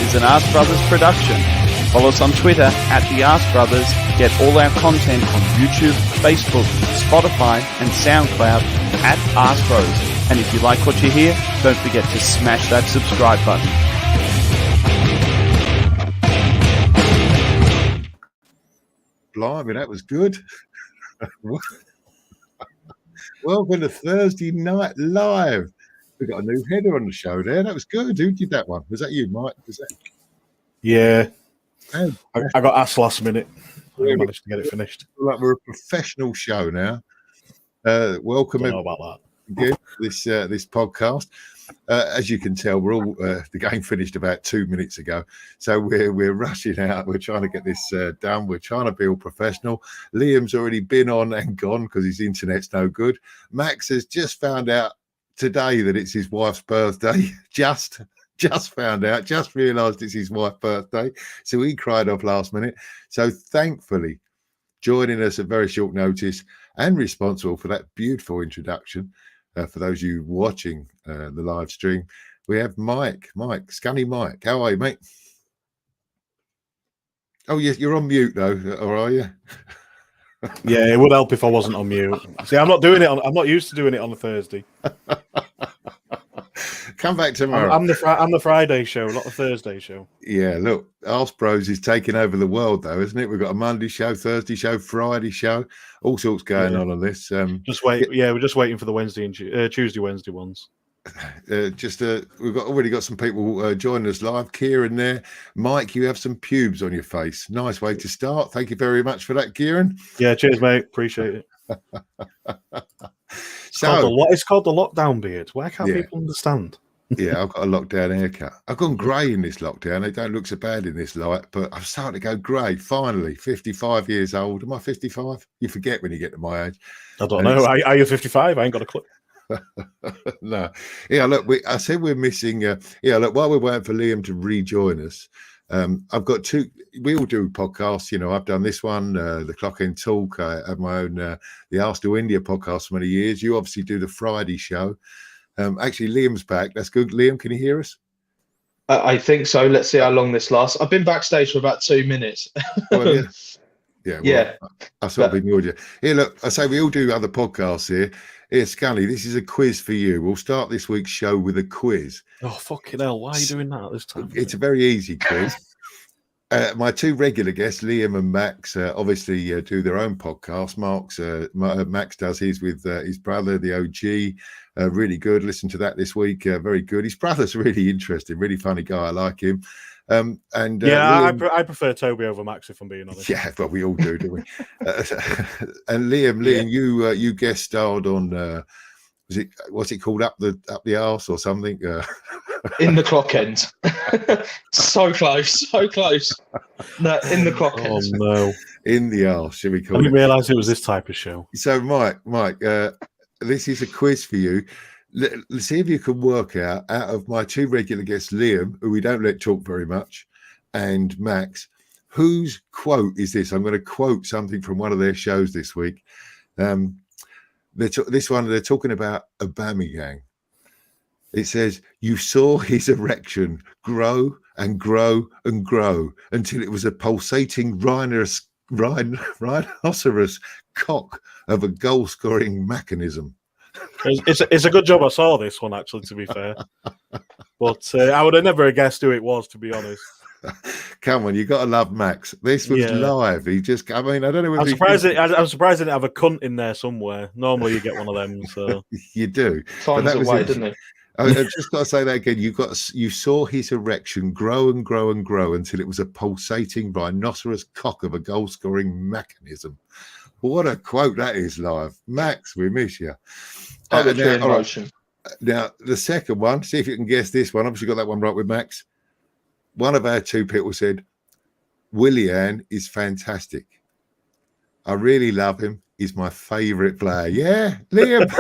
is an Ask Brothers production. Follow us on Twitter at The Ask Brothers. Get all our content on YouTube, Facebook, Spotify, and SoundCloud at Ask Bros. And if you like what you hear, don't forget to smash that subscribe button. Blimey, that was good. Welcome to Thursday Night Live. We got a new header on the show there. That was good. Who did that one? Was that you, Mike? Was that? Yeah. Oh, I got asked last minute. I managed to get it finished. Like we're a professional show now. Welcome. Don't know about that. Again, this podcast. As you can tell, we're all the game finished about 2 minutes ago, so we're rushing out. We're trying to get this done. We're trying to be all professional. Liam's already been on and gone because his internet's no good. Max has just found out today that it's his wife's birthday. Just found out. Just realised it's his wife's birthday, so he cried off last minute. So thankfully, joining us at very short notice and responsible for that beautiful introduction. For those of you watching the live stream, we have Mike, Scunny Mike. How are you, mate? Oh, yes, you're on mute though, or are you? Yeah, it would help if I wasn't on mute. See, I'm not used to doing it on a Thursday. Come back tomorrow. I'm the Friday show, not the Thursday show. Yeah, look, Ask Bros is taking over the world, though, isn't it? We've got a Monday show, Thursday show, Friday show, all sorts going on this. Just wait. Yeah, we're just waiting for the Wednesday and Tuesday, Wednesday ones. We've already got some people joining us live. Kieran there, Mike. You have some pubes on your face. Nice way to start. Thank you very much for that, Kieran. Yeah, cheers, mate. Appreciate it. It's called the lockdown beard. Why can't people understand? Yeah, I've got a lockdown haircut. I've gone grey in this lockdown. They don't look so bad in this light, but I'm starting to go grey. Finally, 55 years old. Am I 55? You forget when you get to my age. I don't know. Are you 55? I ain't got a clue. No. Yeah, look, I said we're missing. Look, while we're waiting for Liam to rejoin us, I've got two. We all do podcasts. You know, I've done this one, the Clock End Talk. I have my own, the Arsenal India podcast for many years. You obviously do the Friday show. Actually, Liam's back. That's good. Liam, can you hear us? I think so. Let's see how long this lasts. I've been backstage for about 2 minutes. Well, yeah. I sort of ignored you. Here, look, I say we all do other podcasts here. Here, Scully, this is a quiz for you. We'll start this week's show with a quiz. Oh, fucking hell. Why are you doing that at this time? It's a very easy quiz. My two regular guests, Liam and Max, obviously do their own podcast. Max does his with his brother, the OG. Really good. Listen to that this week. Very good. His brother's really interesting, really funny guy. I like him. Liam, I prefer Toby over Max, if I'm being honest. Yeah, but we all do, don't we? And Liam, you guest starred on what's it called, up the arse or something? In the Clock End. So close. No, in the Clock End. Oh no, in the arse. Should we call it? I didn't realise it was this type of show. So, Mike, this is a quiz for you. Let's see if you can work out of my two regular guests, Liam, who we don't let talk very much, and Max, whose quote is this? I'm going to quote something from one of their shows this week. They're talking about Aubameyang. It says, "You saw his erection grow and grow and grow until it was a pulsating rhinoceros cock of a goal-scoring mechanism." It's a good job I saw this one, actually, to be fair. But I would have never guessed who it was, to be honest. Come on, you got to love Max. this was live. I don't know. I'm surprised it didn't have a cunt in there somewhere. Normally you get one of them. So you do. Finds a way, didn't he? I just got to say that again. You saw his erection grow and grow and grow until it was a pulsating rhinoceros cock of a goal-scoring mechanism. What a quote that is live. Max, we miss you. Now, the second one, see if you can guess this one. Obviously got that one right with Max. One of our two people said, Willian is fantastic. I really love him. He's my favourite player. Yeah, Liam.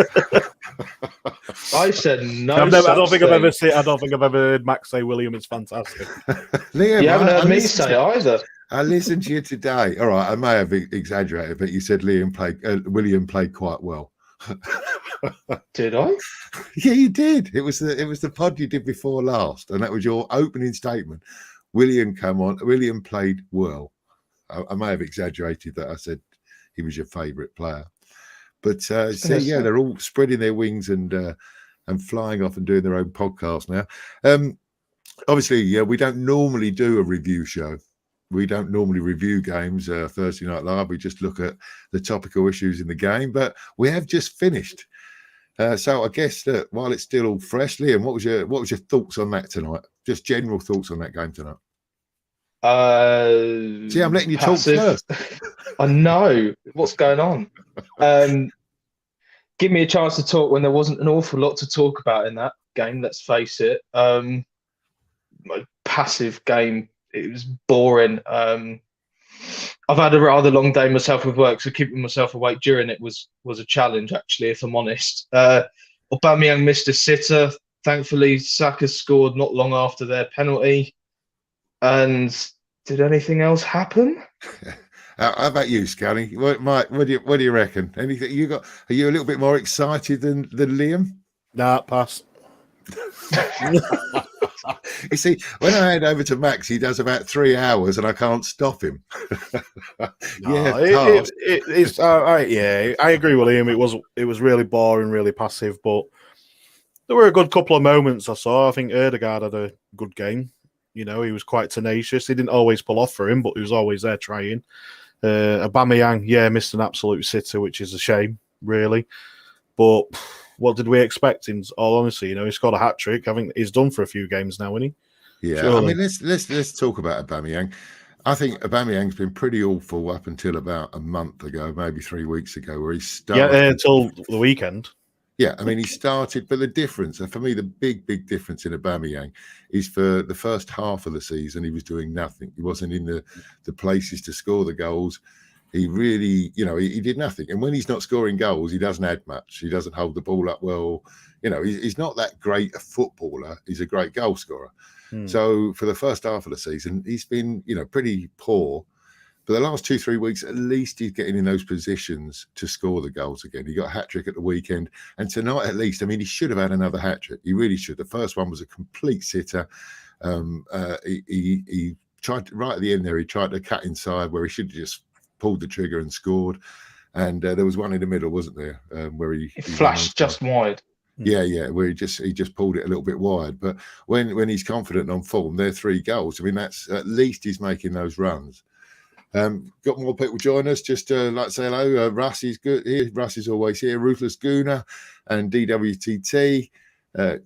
I said no. I don't think I've ever heard Max say William is fantastic. Liam, you haven't heard me say either. I listened to you today. All right, I may have exaggerated, but you said William played quite well. Did I? Yeah, you did. It was the pod you did before last, and that was your opening statement. William come on. William played well. I may have exaggerated that. I said he was your favourite player. But they're all spreading their wings and flying off and doing their own podcast now. Obviously, we don't normally do a review show. We don't normally review games Thursday Night Live. We just look at the topical issues in the game. But we have just finished. So I guess that while it's still all fresh, Liam, what was your thoughts on that tonight? Just general thoughts on that game tonight. See, I'm letting you passive. talk first. I know what's going on. Give me a chance to talk when there wasn't an awful lot to talk about in that game. Let's face it. Passive game. It was boring. I've had a rather long day myself with work, so keeping myself awake during it was a challenge, actually, if I'm honest. Aubameyang missed a sitter. Thankfully, Saka scored not long after their penalty. And did anything else happen? How about you, Scully? What do you reckon? Anything you got? Are you a little bit more excited than Liam? Nah, pass. You see, when I head over to Max, he does about 3 hours, and I can't stop him. It's all right. Yeah, I agree with Liam. It was really boring, really passive, but there were a good couple of moments I saw. I think Erdegaard had a good game. He was quite tenacious. He didn't always pull off for him, but he was always there trying. Aubameyang, missed an absolute sitter, which is a shame, really. But what did we expect? In all honesty, he scored a hat trick. I think he's done for a few games now, isn't he? Yeah, surely. I mean, let's talk about Aubameyang. I think Aubameyang's been pretty awful up until about a month ago, maybe 3 weeks ago, where he started. Yeah, until the weekend. Yeah, I mean, he started, but the difference, and for me, the big difference in Aubameyang is for the first half of the season, he was doing nothing. He wasn't in the places to score the goals. He really, he did nothing. And when he's not scoring goals, he doesn't add much. He doesn't hold the ball up well. He's not that great a footballer. He's a great goal scorer. So for the first half of the season, he's been, pretty poor. But the last 2-3 weeks, at least he's getting in those positions to score the goals again. He got a hat trick at the weekend. And tonight, at least, I mean, he should have had another hat trick. He really should. The first one was a complete sitter. He tried right at the end there, he tried to cut inside where he should have just pulled the trigger and scored. And there was one in the middle, wasn't there? Where he flashed just wide. Yeah, where he just pulled it a little bit wide. But when he's confident on form, they're 3 goals. I mean, that's at least he's making those runs. Got more people join us. Just like to say hello. Russ is good here. Russ is always here. Ruthless Gooner and DWTT.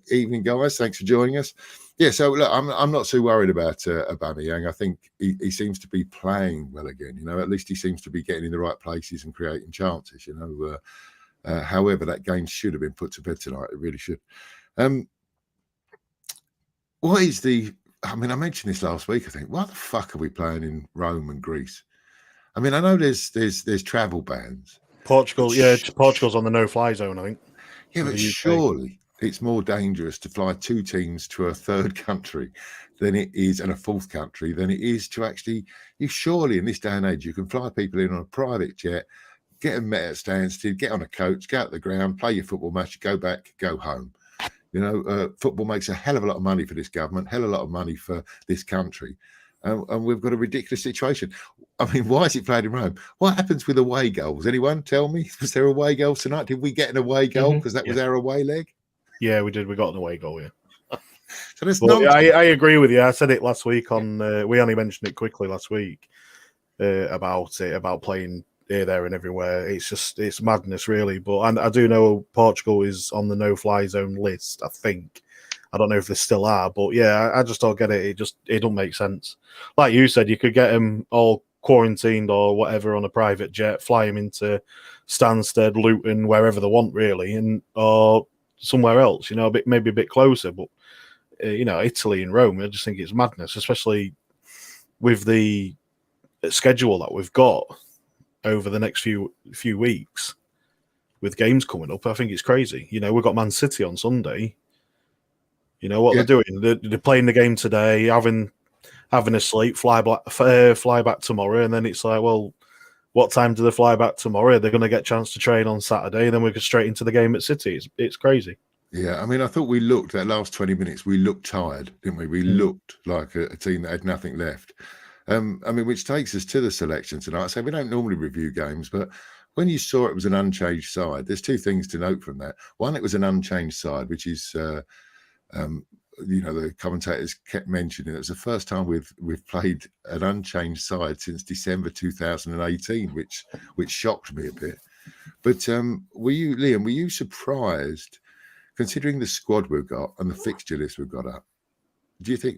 Evening, guys. Thanks for joining us. Yeah, so look, I'm not too worried about Aubameyang. I think he seems to be playing well again. At least he seems to be getting in the right places and creating chances. However, that game should have been put to bed tonight. It really should. What is the? I mean, I mentioned this last week. I think, why the fuck are we playing in Rome and Greece? I mean, I know there's travel bans. Portugal's on the no-fly zone, I think. Yeah, but surely it's more dangerous to fly 2 teams to a third country than it is, and a fourth country, than it is to actually. You surely in this day and age, you can fly people in on a private jet, get them met at Stansted, get on a coach, go out the ground, play your football match, go back, go home. Football makes a hell of a lot of money for this government, hell of a lot of money for this country. And we've got a ridiculous situation. I mean, why is it played in Rome? What happens with away goals? Anyone tell me? Was there away goals tonight? Did we get an away goal? Because that was our away leg? Yeah, we did. We got an away goal, yeah. So there's I agree with you. I said it last week we only mentioned it quickly last week about playing here, there, and everywhere. It's madness, really. But I do know Portugal is on the no-fly zone list, I think. I don't know if they still are, but yeah, I just don't get it. It don't make sense. Like you said, you could get them all quarantined or whatever on a private jet, fly them into Stansted, Luton, wherever they want, really, or somewhere else. Maybe a bit closer. But Italy and Rome, I just think it's madness, especially with the schedule that we've got over the next few weeks with games coming up. I think it's crazy. We've got Man City on Sunday. They're doing? They're playing the game today, having a sleep, fly back tomorrow, and then it's like, well, what time do they fly back tomorrow? They're going to get a chance to train on Saturday, and then we go straight into the game at City. It's crazy. Yeah, I mean, I thought we looked that last 20 minutes. We looked tired, didn't we? We looked like a team that had nothing left. I mean, which takes us to the selection tonight. So we don't normally review games, but when you saw it was an unchanged side, there's two things to note from that. One, it was an unchanged side, which is, the commentators kept mentioning it was the first time we've played an unchanged side since December 2018, which shocked me a bit. But Liam, were you surprised? Considering the squad we've got and the fixture list we've got up,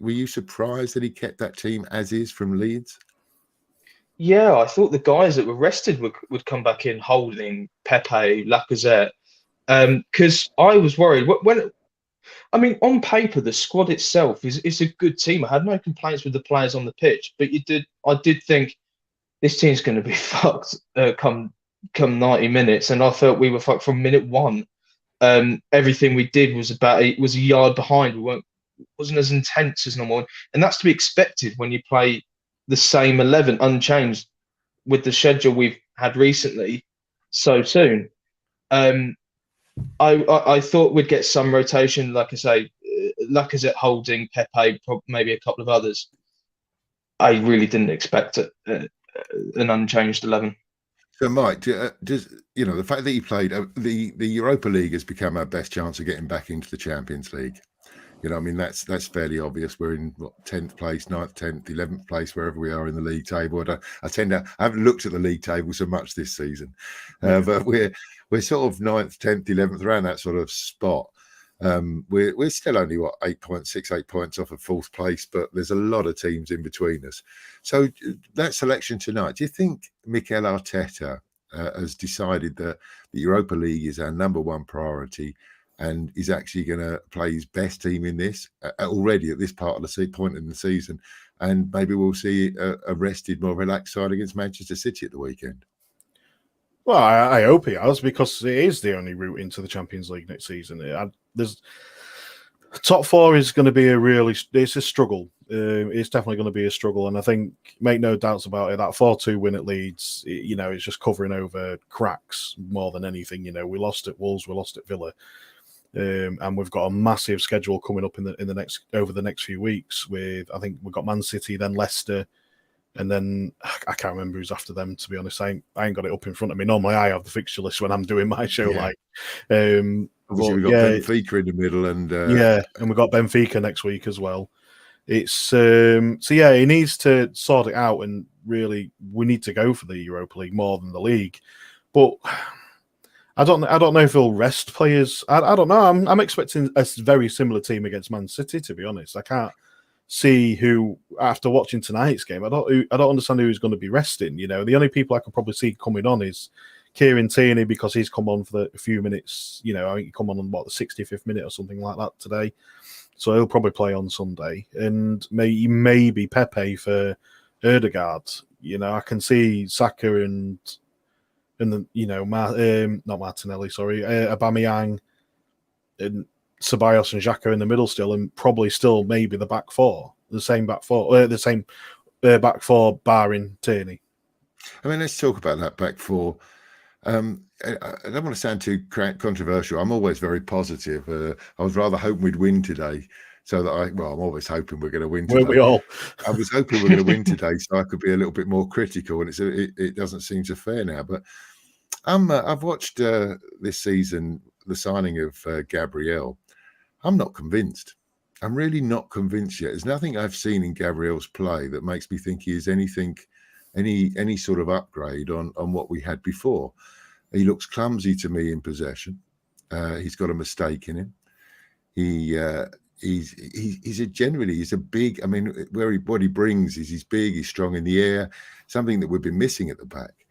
were you surprised that he kept that team as is from Leeds? Yeah, I thought the guys that were rested would come back in, Holding, Pepe, Lacazette, because I was worried. I mean, on paper, the squad itself is a good team. I had no complaints with the players on the pitch, but I did think this team's going to be fucked come 90 minutes, and I felt we were fucked from minute one. Everything we did was a yard behind. Wasn't as intense as normal, and that's to be expected when you play the same 11 unchanged with the schedule we've had recently so soon. I thought we'd get some rotation, like I say, Lacazette, Holding, Pepe, maybe a couple of others. I really didn't expect an unchanged 11. So, Mike, does the fact that he played the Europa League has become our best chance of getting back into the Champions League? I mean, that's fairly obvious. We're in 10th place, 9th, 10th, 11th place, wherever we are in the league table. I haven't looked at the league table so much this season, but we're sort of 9th, 10th, 11th, around that sort of spot. We're still only 8 points off of 4th place, but there's a lot of teams in between us. So that selection tonight, do you think Mikel Arteta has decided that the Europa League is our number one priority and is actually going to play his best team in this already at this part of the point in the season, and maybe we'll see a rested, more relaxed side against Manchester City at the weekend? Well, I hope he has, because it is the only route into the Champions League next season. There's top four is going to be it's a struggle. It's definitely going to be a struggle, and I think, make no doubts about it, that 4-2 win at Leeds, it's just covering over cracks more than anything. We lost at Wolves, we lost at Villa, and we've got a massive schedule coming up over the next few weeks. I think we've got Man City, then Leicester, and then I can't remember who's after them, to be honest. I ain't got it up in front of me. Normally I have the fixture list when I'm doing my show. Yeah. Obviously, we've got Benfica in the middle, and and we've got Benfica next week as well. It's he needs to sort it out, and really we need to go for the Europa League more than the league. But I don't know if he'll rest players. I don't know. I'm expecting a very similar team against Man City, to be honest. I can't see who, after watching tonight's game, I don't understand who's going to be resting. The only people I could probably see coming on is Kieran Tierney, because he's come on for a few minutes. I think he come on the 65th minute or something like that today, so he'll probably play on Sunday. And maybe Pepe for Ødegaard. I can see Saka and then not Martinelli, sorry, Aubameyang and Ceballos and Xhaka in the middle still, and probably still maybe the same back four, barring Tierney. I mean, let's talk about that back four. I don't want to sound too controversial. I'm always very positive. I was rather hoping we'd win today, so that I'm always hoping we're going to win today. Weren't we all? I was hoping we're going to win today, so I could be a little bit more critical, and it doesn't seem so fair now. But I've watched this season the signing of Gabriel. I'm not convinced. I'm really not convinced yet. There's nothing I've seen in Gabriel's play that makes me think he is any sort of upgrade on what we had before. He looks clumsy to me in possession. He's got a mistake in him. He's a big. I mean, what he brings is he's big, he's strong in the air, something that we've been missing at the back.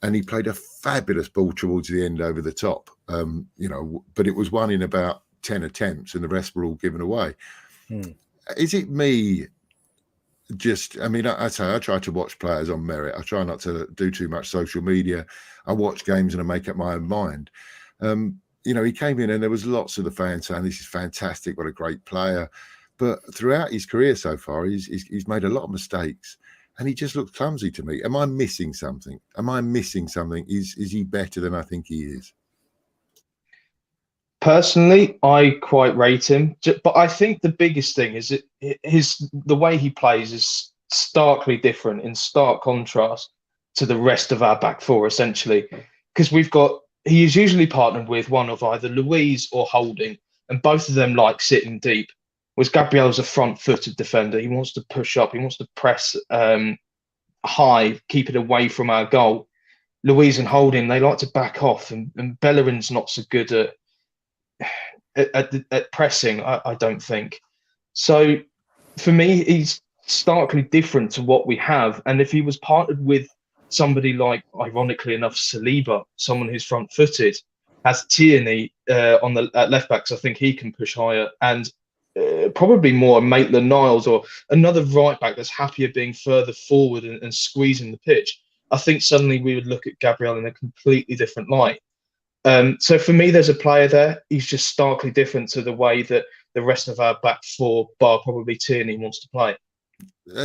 And he played a fabulous ball towards the end over the top. But it was one in about 10 attempts, and the rest were all given away. Is it me? I try to watch players on merit. I try not to do too much social media. I watch games and I make up my own mind. He came in and there was lots of the fans saying this is fantastic, what a great player. But throughout his career so far, he's made a lot of mistakes, and he just looks clumsy to me. Am I missing something? Is he better than I think he is? Personally, I quite rate him, but I think the biggest thing is the way he plays is starkly different, in stark contrast to the rest of our back four, essentially, because he is usually partnered with one of either Louise or Holding, and both of them like sitting deep. Whereas Gabriel's a front-footed defender. He wants to push up. He wants to press high, keep it away from our goal. Louise and Holding, they like to back off, and Bellerin's not so good at pressing, I don't think. So for me, he's starkly different to what we have. And if he was partnered with somebody like, ironically enough, Saliba, someone who's front-footed, has Tierney on the at left backs, I think he can push higher, and probably more Maitland-Niles or another right back that's happier being further forward and squeezing the pitch. I think suddenly we would look at Gabriel in a completely different light. So for me, there's a player there. He's just starkly different to the way that the rest of our back four, bar probably Tierney, wants to play.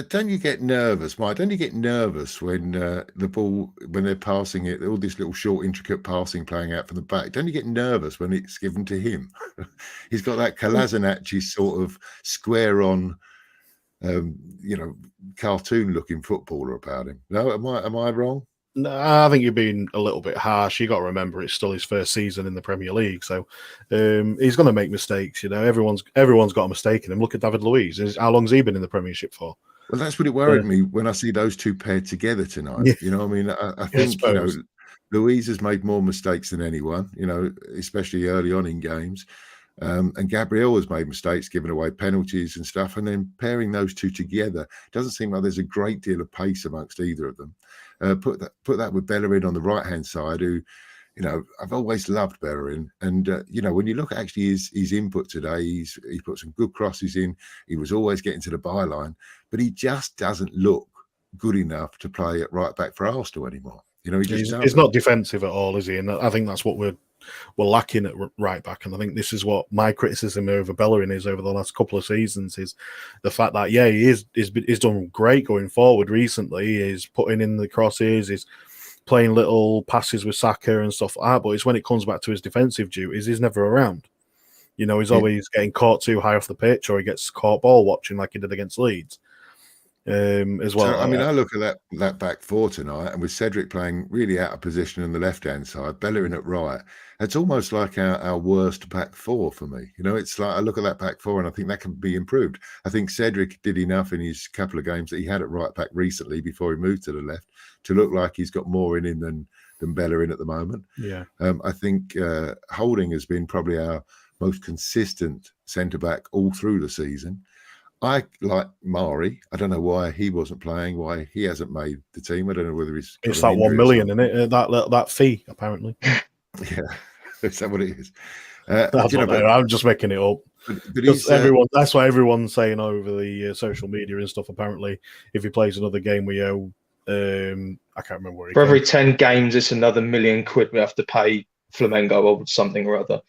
Don't you get nervous, Mike? Don't you get nervous when the ball, when they're passing it, all this little short, intricate passing playing out from the back? Don't you get nervous when it's given to him? He's got that Kolasinac sort of square on, cartoon-looking footballer about him. No, am I wrong? No, I think you're being a little bit harsh. You got to remember it's still his first season in the Premier League, so he's going to make mistakes. You know, everyone's got a mistake in him. Look at David Luiz. How long's he been in the Premiership for? Well, that's what it worried me when I see those two paired together tonight. Yeah. You know, I mean, I think Luiz has made more mistakes than anyone. You know, especially early on in games. And Gabriel has made mistakes, giving away penalties and stuff. And then pairing those two together doesn't seem like there's a great deal of pace amongst either of them. Put that with Bellerin on the right-hand side, who, you know, I've always loved Bellerin. And, when you look at actually his input today, he put some good crosses in. He was always getting to the byline, but he just doesn't look good enough to play at right back for Arsenal anymore. You know, he's not defensive at all, is he? And I think that's what we're lacking at right back. And I think this is what my criticism over Bellerin is over the last couple of seasons, is the fact that, he's done great going forward recently. He's putting in the crosses, he's playing little passes with Saka and stuff like that, but it's when it comes back to his defensive duties, he's never around. You know, he's always getting caught too high off the pitch, or he gets caught ball watching like he did against Leeds. As well. So, I mean, I look at that back four tonight, and with Cedric playing really out of position on the left-hand side, Bellerin at right, it's almost like our worst back four for me. You know, it's like I look at that back four and I think that can be improved. I think Cedric did enough in his couple of games that he had at right back recently before he moved to the left to look like he's got more in him than Bellerin at the moment. Yeah. I think Holding has been probably our most consistent centre-back all through the season. I like Mari. I don't know why he wasn't playing, why he hasn't made the team. I don't know whether he's... It's that 1 million, isn't it? That fee, apparently. Yeah, is that what it is? I'm just making it up. But that's what everyone's saying over the social media and stuff. Apparently, if he plays another game, we owe... I can't remember where he... For every 10 games, it's another £1 million we have to pay Flamengo or something or other.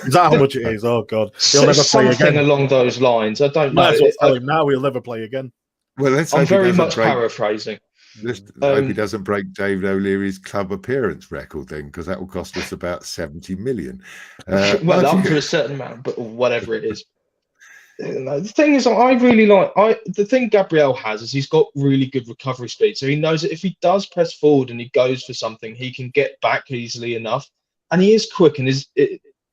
Is that how much it is? Oh God, he'll never play again. Something along those lines. I don't know. Tell him now he'll never play again. Well, I'm very much paraphrasing. I hope he doesn't break David O'Leary's club appearance record then, because that will cost us about 70 million. Well, up to a certain amount, but whatever it is. The thing is, I really like. The thing Gabriel has is he's got really good recovery speed. So he knows that if he does press forward and he goes for something, he can get back easily enough. And he is quick, and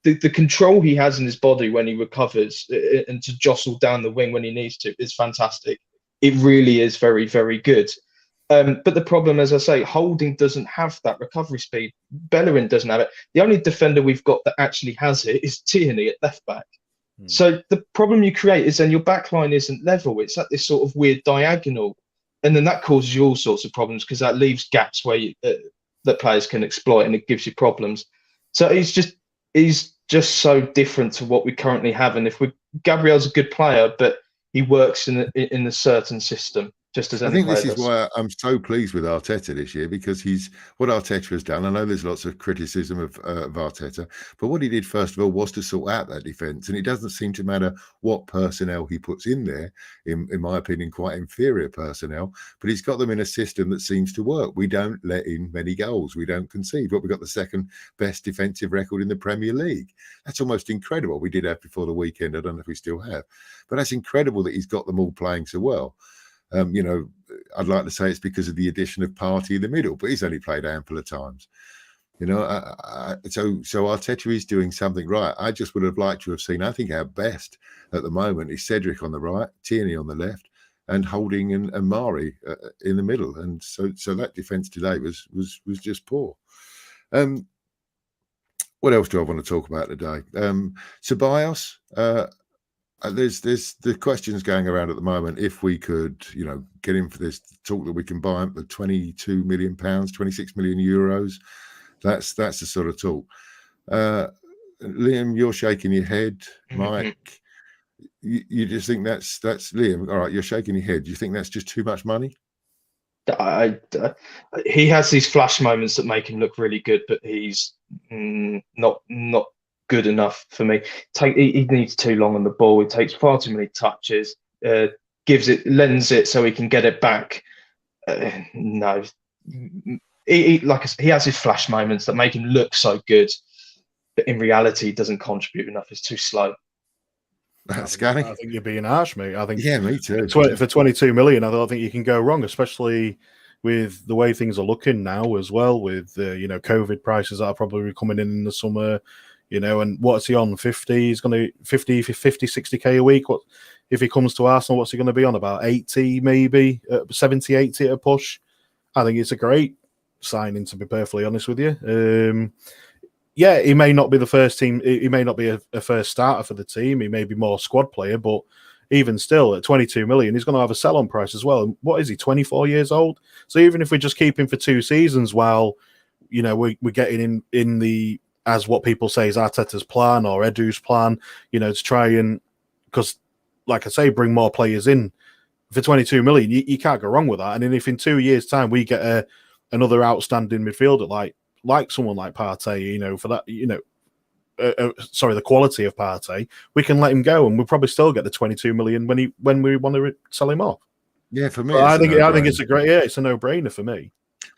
the control he has in his body when he recovers and to jostle down the wing when he needs to is fantastic. It really is very, very good. But the problem, as I say, Holding doesn't have that recovery speed. Bellerin doesn't have it. The only defender we've got that actually has it is Tierney at left back. So the problem you create is then your back line isn't level. It's at this sort of weird diagonal. And then that causes you all sorts of problems because that leaves gaps where that players can exploit, and it gives you problems. So he's just so different to what we currently have. And Gabriel's a good player, but he works in a certain system. just as I any think player this is does. why I'm so pleased with Arteta this year, because he's what Arteta has done. I know there's lots of criticism of Arteta, but what he did first of all was to sort out that defence, and it doesn't seem to matter what personnel he puts in there. In my opinion, quite inferior personnel, but he's got them in a system that seems to work. We don't let in many goals, we don't concede, but we've got the second best defensive record in the Premier League. That's almost incredible. We did have before the weekend. I don't know if we still have, but that's incredible that he's got them all playing so well. I'd like to say it's because of the addition of Partey in the middle, but he's only played a handful of times. So Arteta is doing something right. I just would have liked to have seen, I think our best at the moment is Cedric on the right, Tierney on the left, and Holding and Mari in the middle. And so that defence today was just poor. What else do I want to talk about today? Ceballos. There's the questions going around at the moment. If we could, get him for this talk that we can buy him for £22 million, 26 million euros, that's the sort of talk. Liam, you're shaking your head. Mike, you just think that's Liam. All right, you're shaking your head. Do you think that's just too much money? He has these flash moments that make him look really good, but he's not good enough for me. He needs too long on the ball. He takes far too many touches. Lends it so he can get it back. No, he has his flash moments that make him look so good, but in reality, he doesn't contribute enough. He's too slow. That's scary. I think you're being harsh, mate. I think me too. For 22 million, I don't think you can go wrong, especially with the way things are looking now as well. With COVID prices that are probably coming in the summer. And what's he on? 50? He's going to 50, 60k a week. What if he comes to Arsenal? What's he going to be on? About 80, maybe 70, 80 at a push. I think it's a great signing, to be perfectly honest with you. Yeah, he may not be the first team. He may not be a first starter for the team. He may be more squad player, but even still, at 22 million, he's going to have a sell-on price as well. And what is he? 24 years old. So even if we just keep him for 2 seasons, while we're getting in the, as what people say is Arteta's plan or Edu's plan, to try and, because like I say, bring more players in for 22 million, you can't go wrong with that. And then if in 2 years' time we get another outstanding midfielder like someone like Partey, for that, the quality of Partey, we can let him go, and we'll probably still get the 22 million when we want to sell him off. Yeah, for me, I think it's it's a no-brainer for me.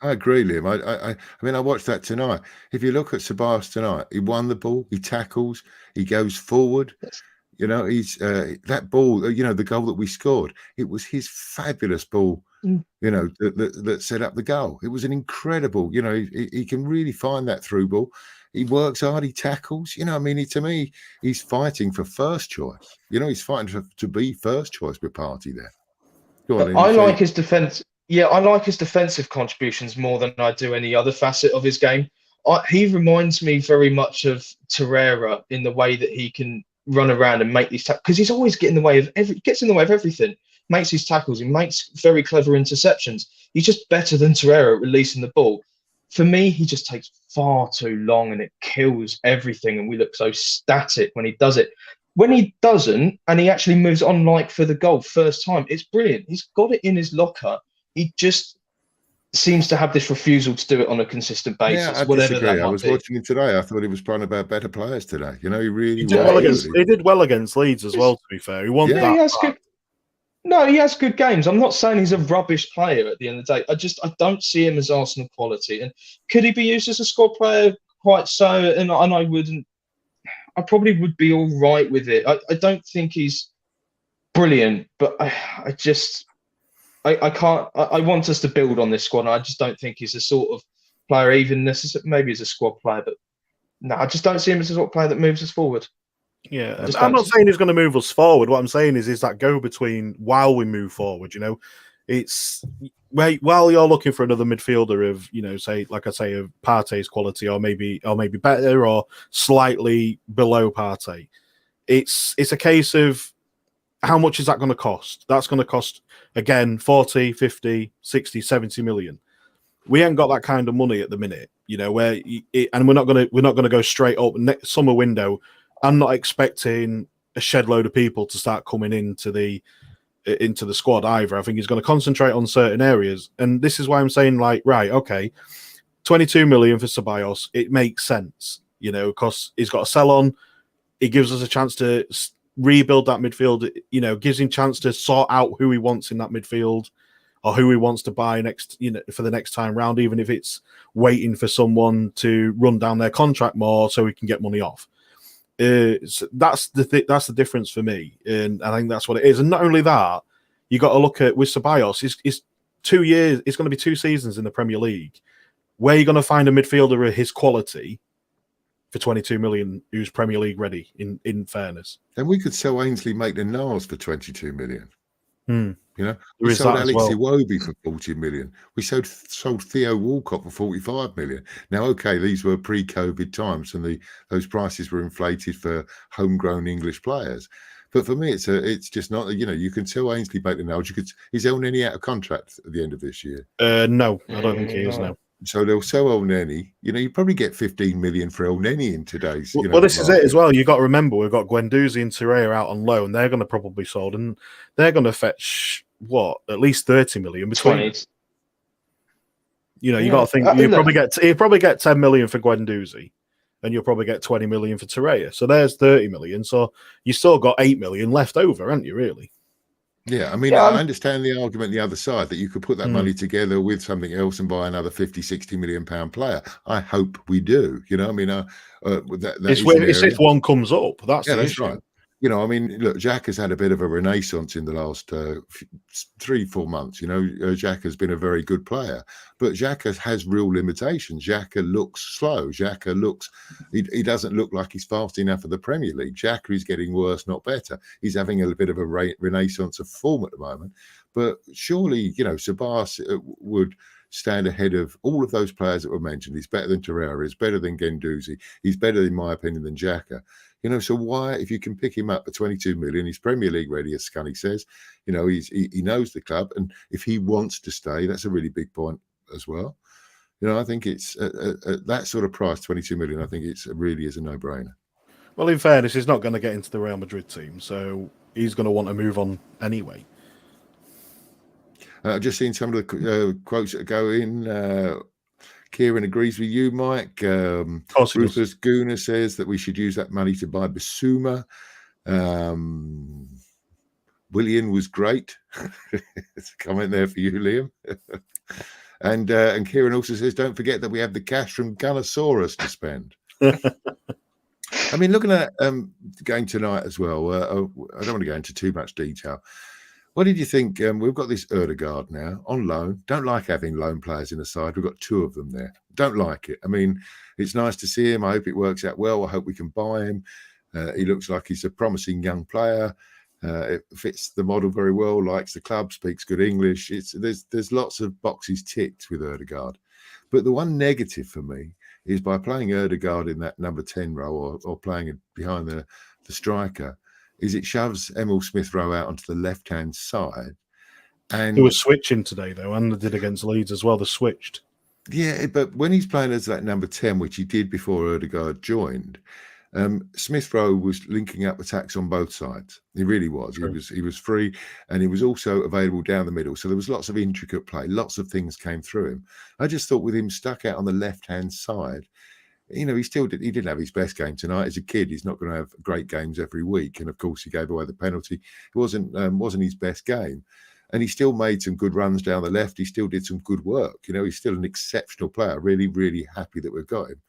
I agree, Liam. I watched that tonight. If you look at Ceballos tonight, he won the ball, he tackles, he goes forward. He's that ball. The goal that we scored, it was his fabulous ball. That set up the goal. It was an incredible. He can really find that through ball. He works hard. He tackles. To me, he's fighting for first choice. He's fighting to be first choice with Partey there. I like his defense. Yeah, I like his defensive contributions more than I do any other facet of his game. He reminds me very much of Torreira in the way that he can run around and make these tackles, because he's always getting in the way of everything. Makes his tackles. He makes very clever interceptions. He's just better than Torreira at releasing the ball. For me, he just takes far too long, and it kills everything. And we look so static when he does it. When he doesn't, and he actually moves on, like for the goal first time, it's brilliant. He's got it in his locker. He just seems to have this refusal to do it on a consistent basis. Yeah, I disagree. I was watching him today. I thought he was playing about better players today. He really he did well against Leeds as well, to be fair. He won that. He has good. No, he has good games. I'm not saying he's a rubbish player at the end of the day. I don't see him as Arsenal quality. And could he be used as a squad player? Quite so. And I wouldn't. I probably would be all right with it. I don't think he's brilliant, but I can't. I want us to build on this squad. And I just don't think he's the sort of player, even necessarily. Maybe he's a squad player, but no, I just don't see him as a sort of player that moves us forward. Yeah, I'm not saying he's going to move us forward. What I'm saying is that go between while we move forward. It's while you're looking for another midfielder of say, like I say, of Partey's quality, or maybe better, or slightly below Partey. It's a case of how much is that going to cost? That's going to cost again 40, 50, 60, 70 million. We ain't got that kind of money at the minute, and we're not going to go straight up next summer window. I'm not expecting a shed load of people to start coming into the into the squad either. I think he's going to concentrate on certain areas, and this is why I'm saying, like, right, okay, 22 million for Ceballos, it makes sense, you know, because he's got a sell on. It gives us a chance to rebuild that midfield. You know, gives him a chance to sort out who he wants in that midfield, or who he wants to buy next, you know, for the next time round, even if it's waiting for someone to run down their contract more so he can get money off. So that's the difference for me, and I think that's what it is. And not only that, you got to look at with Ceballos. It's 2 years. It's going to be 2 seasons in the Premier League. Where are you going to find a midfielder of his quality for 22 million who's Premier League ready? In fairness, then we could sell Ainsley Maitland-Niles for 22 million. You know, there we is sold that as Alex well. Iwobi for 40 million. We sold Theo Walcott for 45 million. Now, okay, these were pre-COVID times, and those prices were inflated for homegrown English players. But for me, it's just not. You know, you can sell Ainsley Maitland-Niles. Is El Neni out of contract at the end of this year? No, I don't think he is now. So they'll sell El Neni. You know, you probably get 15 million for El Neni in today's. You know, Well, this market. is it as well. You've got to remember, we've got Guendouzi and Torreira out on loan. They're going to probably sold, and they're going to fetch at least 30 million between. 20. You know, you got to think you probably get 10 million for Guendouzi, and you'll probably get 20 million for Torreira. So there's 30 million. So you still got 8 million left over, haven't you? Really? Yeah, I mean, I understand the argument the other side that you could put that money together with something else and buy another 50, 60 million pound player. I hope we do. You know, I mean, it's if one comes up. That's issue. Right. You know, I mean, look, Jack has had a bit of a renaissance in the last 3-4 months. You know, Jack has been a very good player, but Jack has real limitations. Jack looks slow. Jack he doesn't look like he's fast enough for the Premier League. Jack is getting worse, not better. He's having a bit of a renaissance of form at the moment. But surely, you know, Ceballos would stand ahead of all of those players that were mentioned. He's better than Torreira. He's better than Guendouzi. He's better, in my opinion, than Xhaka. You know, so why, if you can pick him up for 22 million, he's Premier League ready, as Scully says. You know, he knows the club, and if he wants to stay, that's a really big point as well. You know, I think it's that sort of price, 22 million. I think it's really is a no-brainer. Well, in fairness, he's not going to get into the Real Madrid team, so he's going to want to move on anyway. I've just seen some of the quotes that go in. Kieran agrees with you, Mike. Rufus Guna says that we should use that money to buy Bissouma. William was great. It's a comment there for you, Liam. And Kieran also says, don't forget that we have the cash from Gunnosaurus to spend. I mean, looking at going tonight as well, I don't want to go into too much detail. What did you think? We've got this Ødegaard now on loan. Don't like having loan players in the side. We've got 2 of them there. Don't like it. I mean, it's nice to see him. I hope it works out well. I hope we can buy him. He looks like he's a promising young player. It fits the model very well, likes the club, speaks good English. There's lots of boxes ticked with Ødegaard. But the one negative for me is by playing Ødegaard in that number 10 role or playing behind the striker, is it shoves Emil Smith-Rowe out onto the left-hand side. And he was switching today, though, and they did against Leeds as well. They switched. Yeah, but when he's playing as that number 10, which he did before Ødegaard joined, Smith-Rowe was linking up attacks on both sides. He really was. True. He was free, and he was also available down the middle. So there was lots of intricate play. Lots of things came through him. I just thought with him stuck out on the left-hand side, you know, he didn't have his best game tonight. As a kid, he's not going to have great games every week. And of course, he gave away the penalty. It wasn't his best game. And he still made some good runs down the left. He still did some good work. You know, he's still an exceptional player. Really, really happy that we've got him.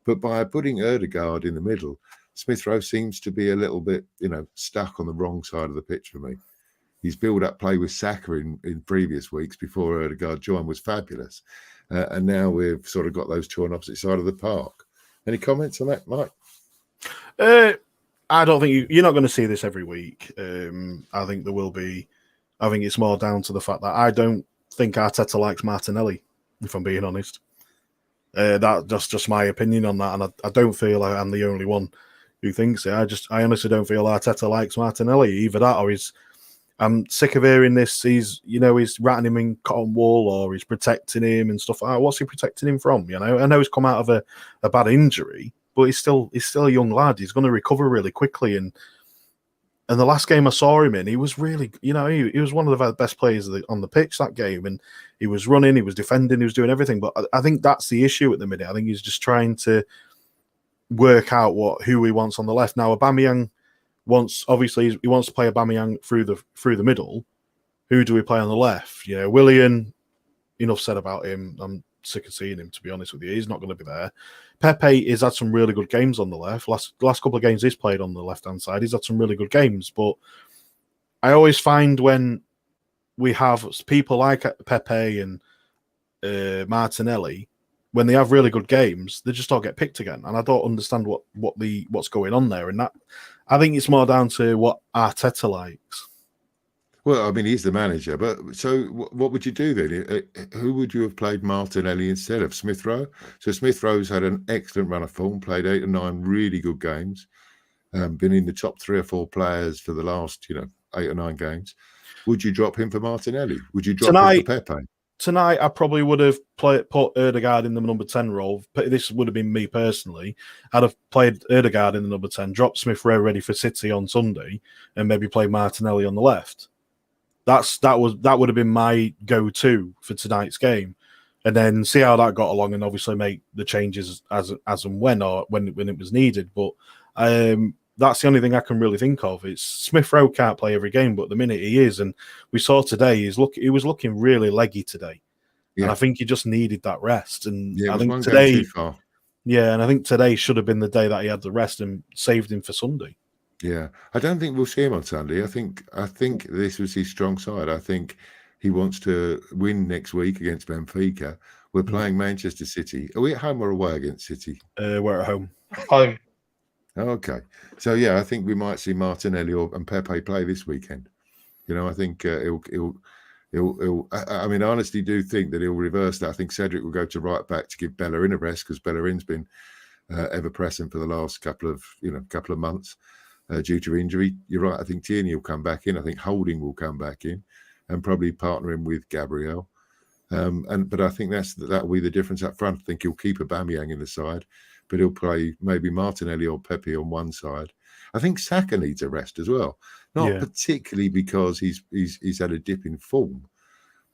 But by putting Ødegaard in the middle, Smith-Rowe seems to be a little bit, you know, stuck on the wrong side of the pitch for me. His build-up play with Saka in previous weeks before Ødegaard joined was fabulous. And now we've sort of got those 2 on opposite side of the park. Any comments on that, Mike? I don't think you're not going to see this every week. I think there will be. I think it's more down to the fact that I don't think Arteta likes Martinelli, if I'm being honest. That's just my opinion on that, and I don't feel like I'm the only one who thinks it. I honestly don't feel Arteta likes Martinelli. Either that, or I'm sick of hearing this. He's ratting him in cotton wool, or he's protecting him and stuff like that. What's he protecting him from? You know, I know he's come out of a bad injury, but he's still a young lad. He's going to recover really quickly, and And the last game I saw him in, he was really, he was one of the best players on the pitch that game. And he was running, he was defending, he was doing everything. But I think that's the issue at the minute. I think he's just trying to work out who he wants on the left. Now, Aubameyang wants to play Aubameyang through the middle. Who do we play on the left? Willian, enough said about him. I'm sick of seeing him, to be honest with you. He's not going to be there. Pepe has had some really good games on the left. Last couple of games he's played on the left-hand side, he's had some really good games. But I always find when we have people like Pepe and Martinelli, when they have really good games, they just don't get picked again. And I don't understand what's going on there. And that, I think it's more down to what Arteta likes. Well, I mean, he's the manager, but so what would you do then? Who would you have played Martinelli instead of Smith Rowe? So Smith Rowe's had an excellent run of form, played 8 or 9 really good games, been in the top 3 or 4 players for the last, 8 or 9 games. Would you drop him for Martinelli? Would you drop him for Pepe? Tonight, I probably would have put Ødegaard in the number 10 role. This would have been me personally. I'd have played Ødegaard in the number 10, dropped Smith Rowe ready for City on Sunday, and maybe play Martinelli on the left. That would have bbeen my go-to for tonight's game, and then see how that got along, and obviously make the changes as and when it was needed. But that's the only thing I can really think of. It's Smith Rowe can't play every game, but the minute he is, and we saw today, he was looking really leggy today, and I think he just needed that rest. And I think today, and I think today should have been the day that he had the rest and saved him for Sunday. Yeah, I don't think we'll see him on Sunday. I think this was his strong side. I think he wants to win next week against Benfica. We're playing Manchester City. Are we at home or away against City? We're at home. Home. Okay, so yeah, I think we might see Martinelli and Pepe play this weekend. I think he'll. I mean, I honestly do think that he'll reverse that. I think Cedric will go to right back to give Bellerin a rest, because Bellerin's been ever pressing for the last couple of months. Due to injury. You're right. I think Tierney will come back in. I think Holding will come back in, and probably partner him with Gabriel. But I think that will be the difference up front. I think he'll keep Aubameyang in the side, but he'll play maybe Martinelli or Pepe on one side. I think Saka needs a rest as well, not particularly because he's had a dip in form,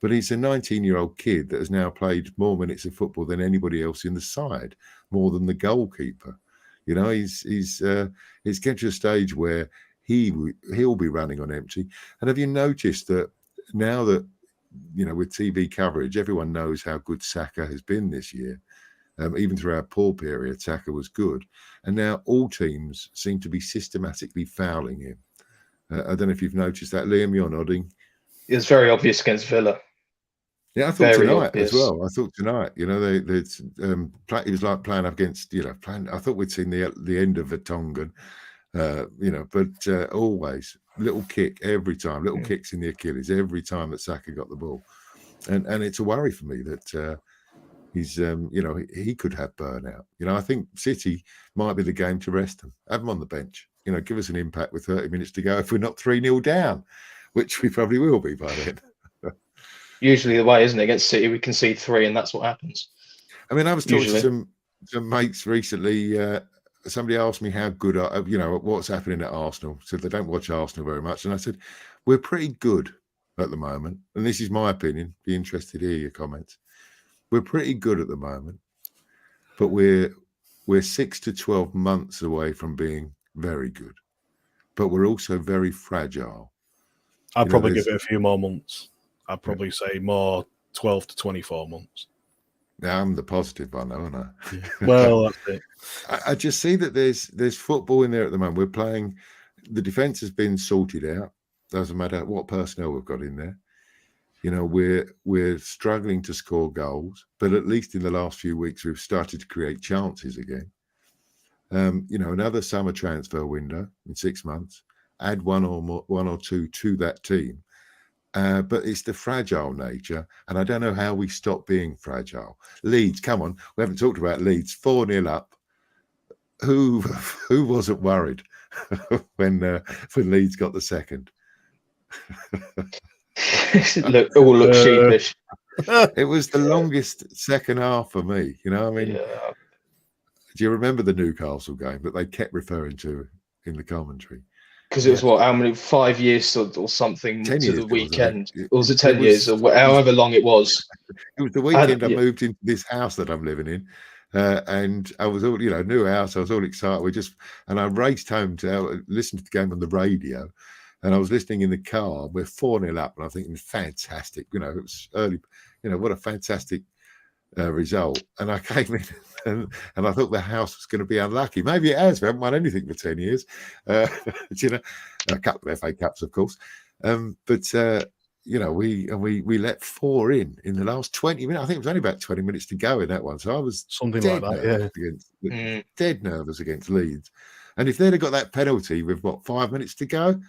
but he's a 19-year-old kid that has now played more minutes of football than anybody else in the side, more than the goalkeeper. He's getting to a stage where he'll be running on empty. And have you noticed that now that, with TV coverage, everyone knows how good Saka has been this year. Even through our poor period, Saka was good. And now all teams seem to be systematically fouling him. I don't know if you've noticed that. Liam, you're nodding. It's very obvious against Villa. Yeah, I thought tonight as well. I thought tonight, it was like playing against, I thought we'd seen the end of Vertonghen, but always little kick every time, little kicks in the Achilles every time that Saka got the ball, and it's a worry for me that he's, he could have burnout. I think City might be the game to rest him, have him on the bench, give us an impact with 30 minutes to go if we're not 3-0 down, which we probably will be by then. Usually the way, isn't it? Against City, we concede 3, and that's what happens. I mean, I was talking to some mates recently. Somebody asked me how good, what's happening at Arsenal. Said they don't watch Arsenal very much, and I said we're pretty good at the moment. And this is my opinion. Be interested to hear your comments. We're pretty good at the moment, but we're 6 to 12 months away from being very good. But we're also very fragile. I'd probably give it a few more months. I'd probably say more 12 to 24 months. Yeah, I'm the positive one, aren't I? Well, that's it. I just see that there's football in there at the moment. We're playing. The defence has been sorted out. Doesn't matter what personnel we've got in there. We're struggling to score goals, but at least in the last few weeks we've started to create chances again. Another summer transfer window in 6 months. Add one or two to that team. But it's the fragile nature, and I don't know how we stop being fragile. Leeds, come on, we haven't talked about Leeds. 4-0 up. Who wasn't worried when Leeds got the second? All look sheepish. It was the longest second half for me. Do you remember the Newcastle game that they kept referring to in the commentary? because it was how many 5 years or something 10 to years the it was, I weekend, think. or was it 10 years or however long it was? It was the weekend I yeah. moved into this house that I'm living in, and I was all, new house. I was all excited. And I raced home to listen to the game on the radio, and I was listening in the car. We're 4-0 up, and I'm thinking, fantastic. It was early. What a fantastic result. And I came in, and I thought the house was going to be unlucky. Maybe it has. We haven't won anything for 10 years. A couple of FA Cups, of course. But we let 4 in the last 20 minutes. I think it was only about 20 minutes to go in that one. So I was something like that, dead nervous against Leeds. And if they'd have got that penalty with 5 minutes to go,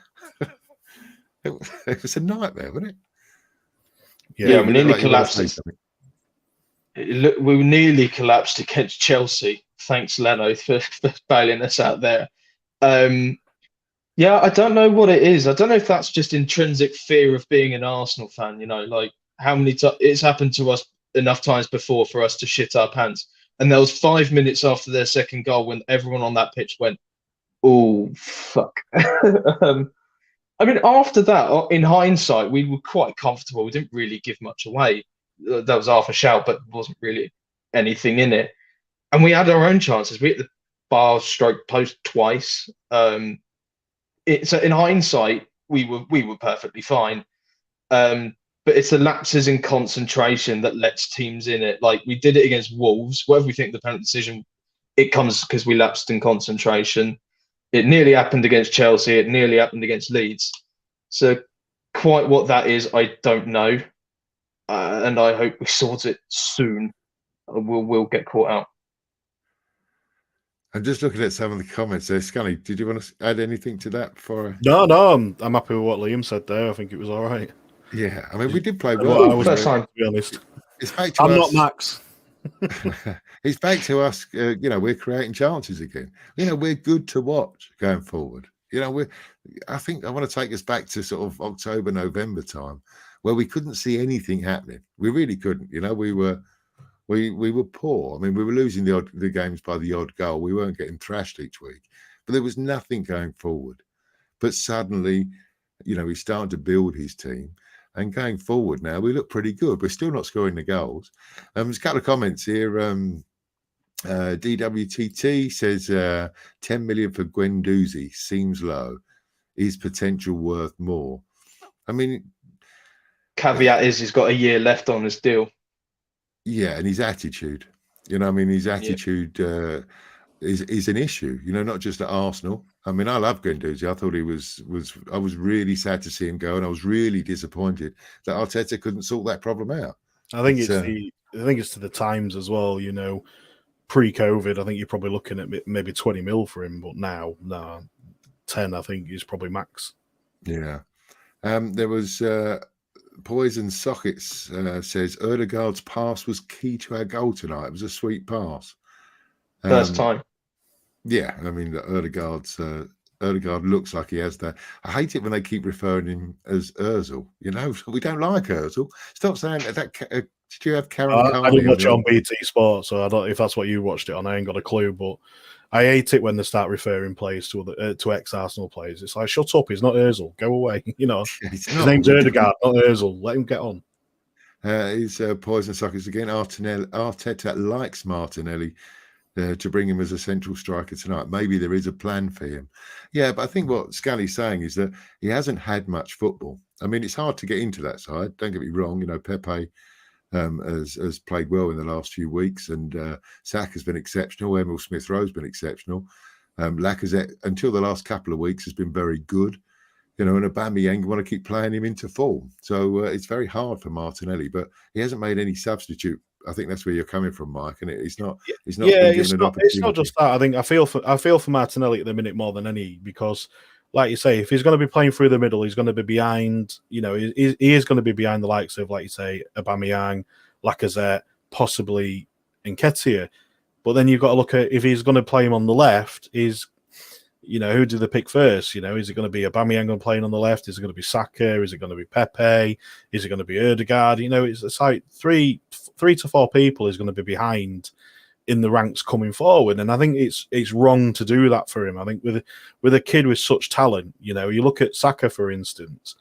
it was a nightmare, wasn't it? Yeah, we nearly collapsed. We nearly collapsed against Chelsea. Thanks, Leno, for bailing us out there. Yeah, I don't know what it is. I don't know if that's just intrinsic fear of being an Arsenal fan. Like how many times it's happened to us enough times before for us to shit our pants. And there was 5 minutes after their second goal when everyone on that pitch went, "Oh fuck." After that, in hindsight, we were quite comfortable. We didn't really give much away. That was half a shout, but wasn't really anything in it. And we had our own chances. We hit the bar stroke post twice. So in hindsight, we were perfectly fine. But it's the lapses in concentration that lets teams in it. Like we did it against Wolves. Whatever we think the penalty decision, it comes because we lapsed in concentration. It nearly happened against Chelsea. It nearly happened against Leeds. So quite what that is, I don't know. And I hope we sort it soon. We'll get caught out. I'm just looking at some of the comments there. Scully, did you want to add anything to that before? No, I'm happy with what Liam said there. I think it was all right. Yeah, we did play well. First time, to be honest. It's back to I'm us. not Max. It's back to us. We're creating chances again. We're good to watch going forward. I think I want to take us back to sort of October, November time, where we couldn't see anything happening. We really couldn't. We were poor. We were losing the games by the odd goal. We weren't getting thrashed each week, but there was nothing going forward. But suddenly, he's starting to build his team. And going forward now, we look pretty good. We're still not scoring the goals. There's a couple of comments here. DWTT says 10 million for Guendouzi seems low. Is potential worth more? Caveat is he's got a year left on his deal. Yeah, and his attitude. His attitude is an issue. Not just at Arsenal. I love Guendouzi. I thought he was. I was really sad to see him go, and I was really disappointed that Arteta couldn't sort that problem out. I think it's to the times as well. Pre-COVID, I think you're probably looking at maybe 20 mil for him, but now, 10. I think is probably max. Yeah. There was Poison Sockets says Erdegaard's pass was key to our goal tonight. It was a sweet pass. First time. Yeah, Erdegaard looks like he has that. I hate it when they keep referring him as Ozil. We don't like Ozil. Stop saying that. Did you have Karen? I didn't watch it on BT Sport, so I don't. If that's what you watched it on, I ain't got a clue. But I hate it when they start referring players to ex-Arsenal players. It's like, shut up, he's not Ozil. Go away. His name's Erdegaard, not Ozil. Let him get on. He's Poison Sockets again. Arteta likes Martinelli. To bring him as a central striker tonight. Maybe there is a plan for him. Yeah, but I think what Scally's saying is that he hasn't had much football. It's hard to get into that side. Don't get me wrong. Pepe has played well in the last few weeks, and Saka's been exceptional. Emil Smith-Rowe's been exceptional. Lacazette, until the last couple of weeks, has been very good. And Aubameyang, you want to keep playing him into form. So it's very hard for Martinelli, but he hasn't made any substitute. I think that's where you're coming from, Mike. And he's not. Yeah, it's not just that. I think I feel for Martinelli at the minute more than any, because, like you say, if he's going to be playing through the middle, he's going to be behind. He is going to be behind the likes of, like you say, Aubameyang, Lacazette, possibly Nketiah. But then you've got to look at, if he's going to play him on the left, who do they pick first? Is it going to be Aubameyang playing on the left? Is it going to be Saka? Is it going to be Pepe? Is it going to be Erdegaard? It's like three to four people is going to be behind in the ranks coming forward. And I think it's wrong to do that for him. I think with a kid with such talent, you look at Saka, for instance,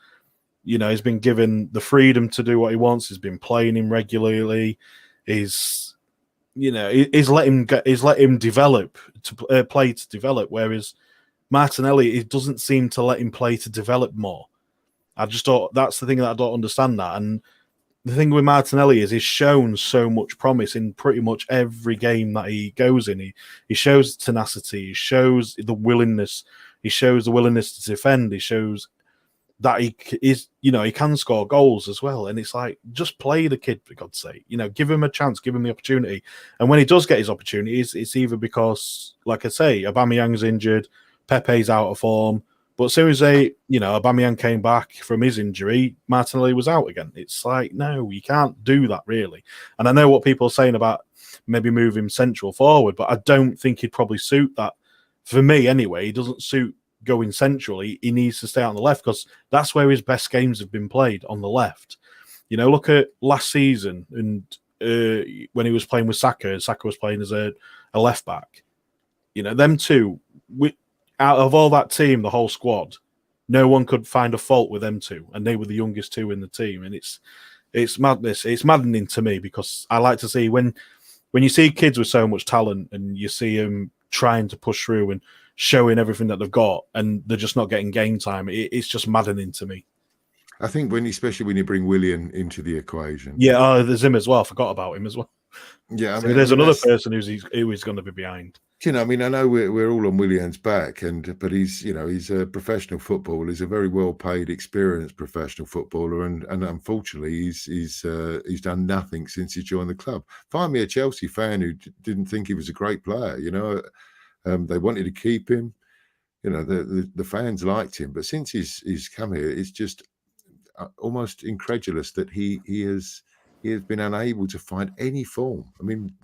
he's been given the freedom to do what he wants. He's been playing him regularly. He's let him develop to play to develop. Whereas Martinelli, it doesn't seem to let him play to develop more. I just thought that's the thing that I don't understand that. And the thing with Martinelli is he's shown so much promise in pretty much every game that he goes in. He shows tenacity. He shows the willingness. He shows the willingness to defend. He shows that he can score goals as well. And it's like, just play the kid, for God's sake. Give him a chance, give him the opportunity. And when he does get his opportunities, it's either because, like I say, Aubameyang's injured, Pepe's out of form. But as soon as Aubameyang came back from his injury, Martinelli was out again. It's like, no, you can't do that, really. And I know what people are saying about maybe move him central forward, but I don't think he'd probably suit that. For me, anyway, he doesn't suit going central. He needs to stay on the left because that's where his best games have been played, on the left. Look at last season and when he was playing with Saka, and Saka was playing as a left back. Them two, out of all that team, the whole squad, no one could find a fault with them two, and they were the youngest two in the team. And it's madness. It's maddening to me because I like to see when you see kids with so much talent and you see them trying to push through and showing everything that they've got, and they're just not getting game time. It's just maddening to me. I think especially when you bring Willian into the equation. Yeah, there's him as well. I forgot about him as well. Yeah, there's another person who is going to be behind. I know we're all on Willian's back, but he's a professional footballer. He's a very well paid, experienced professional footballer, and unfortunately, he's done nothing since he joined the club. Find me a Chelsea fan who didn't think he was a great player. They wanted to keep him. The fans liked him, but since he's come here, it's just almost incredulous that he has been unable to find any form.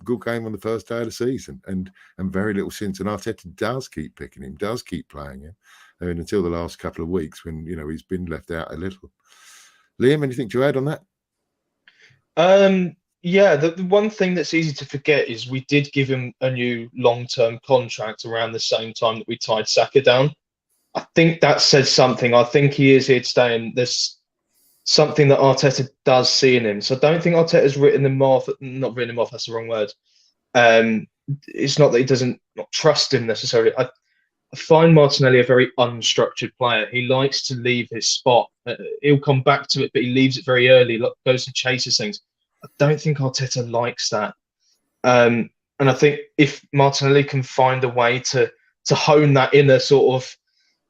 Good game on the first day of the season, and very little since. And Arteta does keep picking him, does keep playing him, until the last couple of weeks when he's been left out a little. Liam, anything to add on that? Yeah, the one thing that's easy to forget is we did give him a new long-term contract around the same time that we tied Saka down. I think that says something. I think he is here to stay, and there's something that Arteta does see in him. So I don't think Arteta's written him off. Not written him off, that's the wrong word. It's not that he doesn't not trust him necessarily. I find Martinelli a very unstructured player. He likes to leave his spot. He'll come back to it, but he leaves it very early, goes and chases things. I don't think Arteta likes that. And I think if Martinelli can find a way to hone that inner sort of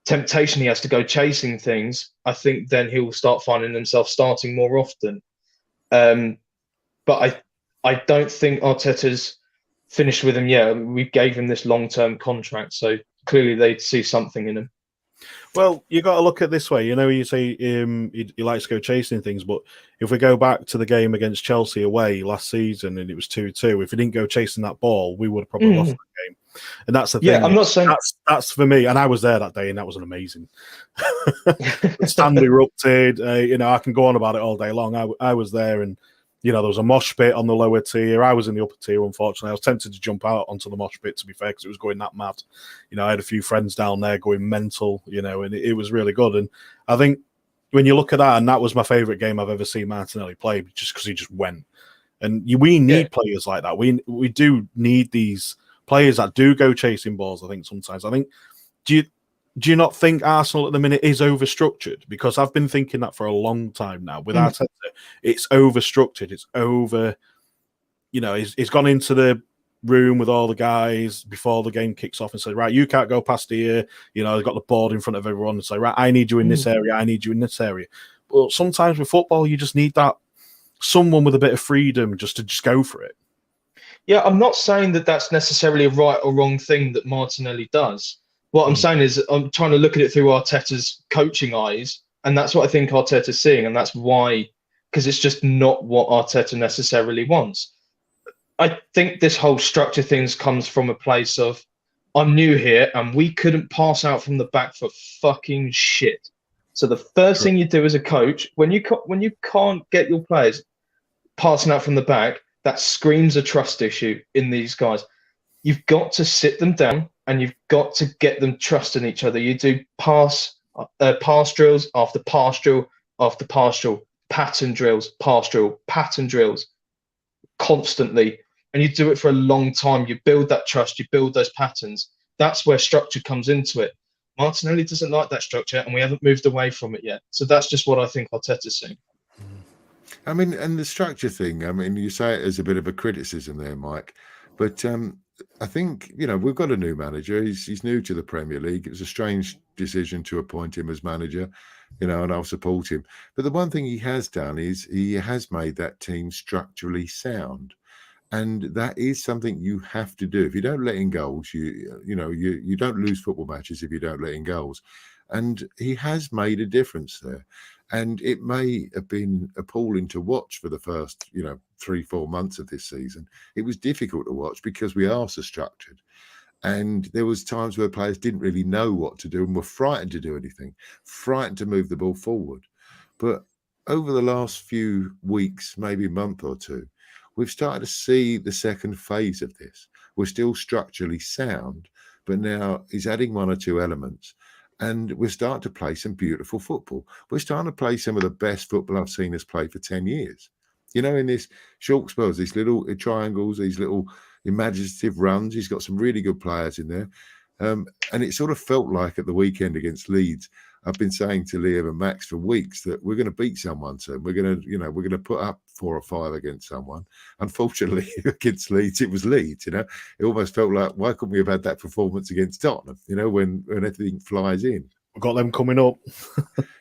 temptation he has to go chasing things, I think then he'll start finding himself starting more often. But I don't think Arteta's finished with him yet. We gave him this long-term contract, so clearly they'd see something in him. Well, you got to look at it this way. You say he likes to go chasing things, but if we go back to the game against Chelsea away last season and it was 2-2, if he didn't go chasing that ball, we would have probably lost that game. And that's the thing. Yeah, I'm not saying that's for me. And I was there that day, and that was an amazing. The stand erupted. I can go on about it all day long. I was there, and there was a mosh pit on the lower tier. I was in the upper tier, unfortunately. I was tempted to jump out onto the mosh pit, to be fair, because it was going that mad. I had a few friends down there going mental, and it was really good. And I think when you look at that, and that was my favourite game I've ever seen Martinelli play, just because he just went. And we need players like that. We do need these players that do go chasing balls, I think, sometimes. I think, do you not think Arsenal at the minute is overstructured? Because I've been thinking that for a long time now. With Arteta, it's overstructured. It's over. He's gone into the room with all the guys before the game kicks off and said, right, you can't go past here. They've got the board in front of everyone and say, right, I need you in this area. I need you in this area. But sometimes with football, you just need that someone with a bit of freedom just to go for it. Yeah, I'm not saying that that's necessarily a right or wrong thing that Martinelli does. What I'm saying is I'm trying to look at it through Arteta's coaching eyes, and that's what I think Arteta's seeing, and that's why, because it's just not what Arteta necessarily wants. I think this whole structure things comes from a place of, I'm new here, and we couldn't pass out from the back for fucking shit. So the first thing you do as a coach, when you can't get your players passing out from the back, that screams a trust issue in these guys. You've got to sit them down and you've got to get them trusting each other. You do pass drills after pass drill after pass drill, pattern drills, pass drill, pattern drills constantly. And you do it for a long time. You build that trust, you build those patterns. That's where structure comes into it. Martinelli doesn't like that structure, and we haven't moved away from it yet. So that's just what I think Arteta's saying. I mean, and the structure thing, I mean, you say it as a bit of a criticism there, Mike, but I think, we've got a new manager. He's new to the Premier League. It was a strange decision to appoint him as manager, and I'll support him. But the one thing he has done is he has made that team structurally sound. And that is something you have to do. If you don't let in goals, you don't lose football matches if you don't let in goals. And he has made a difference there. And it may have been appalling to watch for the first, 3-4 months of this season. It was difficult to watch because we are so structured. And there was times where players didn't really know what to do and were frightened to do anything, frightened to move the ball forward. But over the last few weeks, maybe a month or two, we've started to see the second phase of this. We're still structurally sound, but now he's adding one or two elements. And we're starting to play some beautiful football. We're starting to play some of the best football I've seen us play for 10 years. In this short spells, these little triangles, these little imaginative runs, he's got some really good players in there. And it sort of felt like at the weekend against Leeds, I've been saying to Liam and Max for weeks that we're going to beat someone soon. We're going to put up 4 or 5 against someone. Unfortunately, against Leeds, it was Leeds. It almost felt like, why couldn't we have had that performance against Tottenham? When everything flies in. We've got them coming up.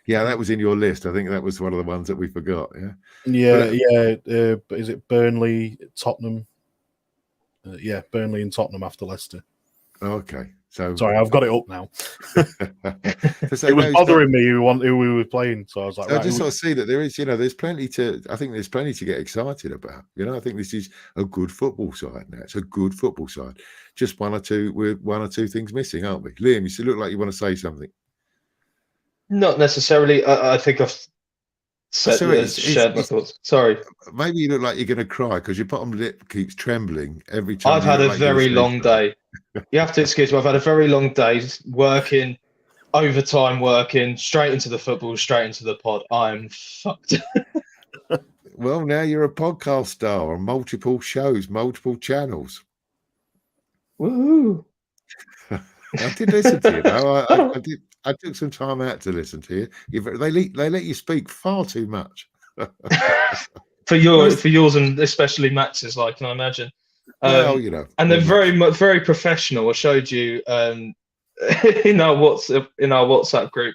Yeah, that was in your list. I think that was one of the ones that we forgot. But is it Burnley, Tottenham? Burnley and Tottenham after Leicester. Okay. So sorry, I've got it up now. So it was bothering me who we were playing, so I was like, I just sort of see that there is, there's plenty to. I think there's plenty to get excited about. I think this is a good football side now. It's a good football side. Just one or two things missing, aren't we? Liam, you look like you want to say something. Not necessarily. I think I've shared my thoughts. Sorry. Maybe you look like you're going to cry because your bottom lip keeps trembling every time. I've had a very long day. You have to excuse me. I've had a very long day working, overtime working, straight into the football, straight into the pod. I'm fucked. Well, now you're a podcast star on multiple shows, multiple channels. Woohoo! I did listen to you, though. I did. I took some time out to listen to you. They let you speak far too much. for yours and especially Max's, can I imagine? And they're very professional. I showed you in our WhatsApp group.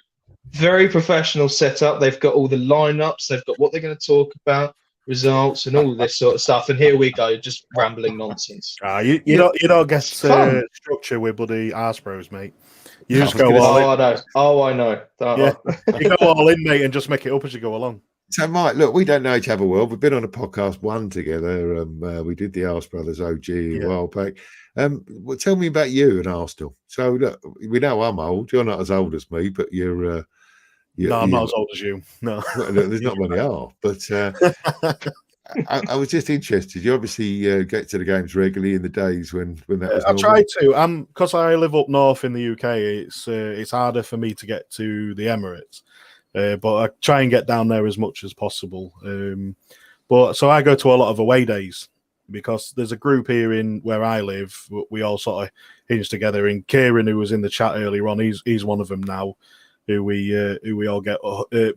Very professional setup. They've got all the lineups. They've got what they're going to talk about, results, and all this sort of stuff. And here we go, just rambling nonsense. You don't get structure with bloody arse bros, mate. You just go all in. I know. You go all in, mate, and just make it up as you go along. So, Mike, look, we don't know each other well. We've been on a podcast one together. We did the Arse Brothers OG a while back. Well, tell me about you and Arsenal. So, look, we know I'm old. You're not as old as me, but you're. I'm not as old as you. No, there's not many are. But I was just interested. You obviously get to the games regularly in the days when that was. I try to. Because I live up north in the UK. It's harder for me to get to the Emirates. But I try and get down there as much as possible. But so I go to a lot of away days because there's a group here in where I live. We all sort of hinge together. And Kieran, who was in the chat earlier on, he's one of them now. Who we all get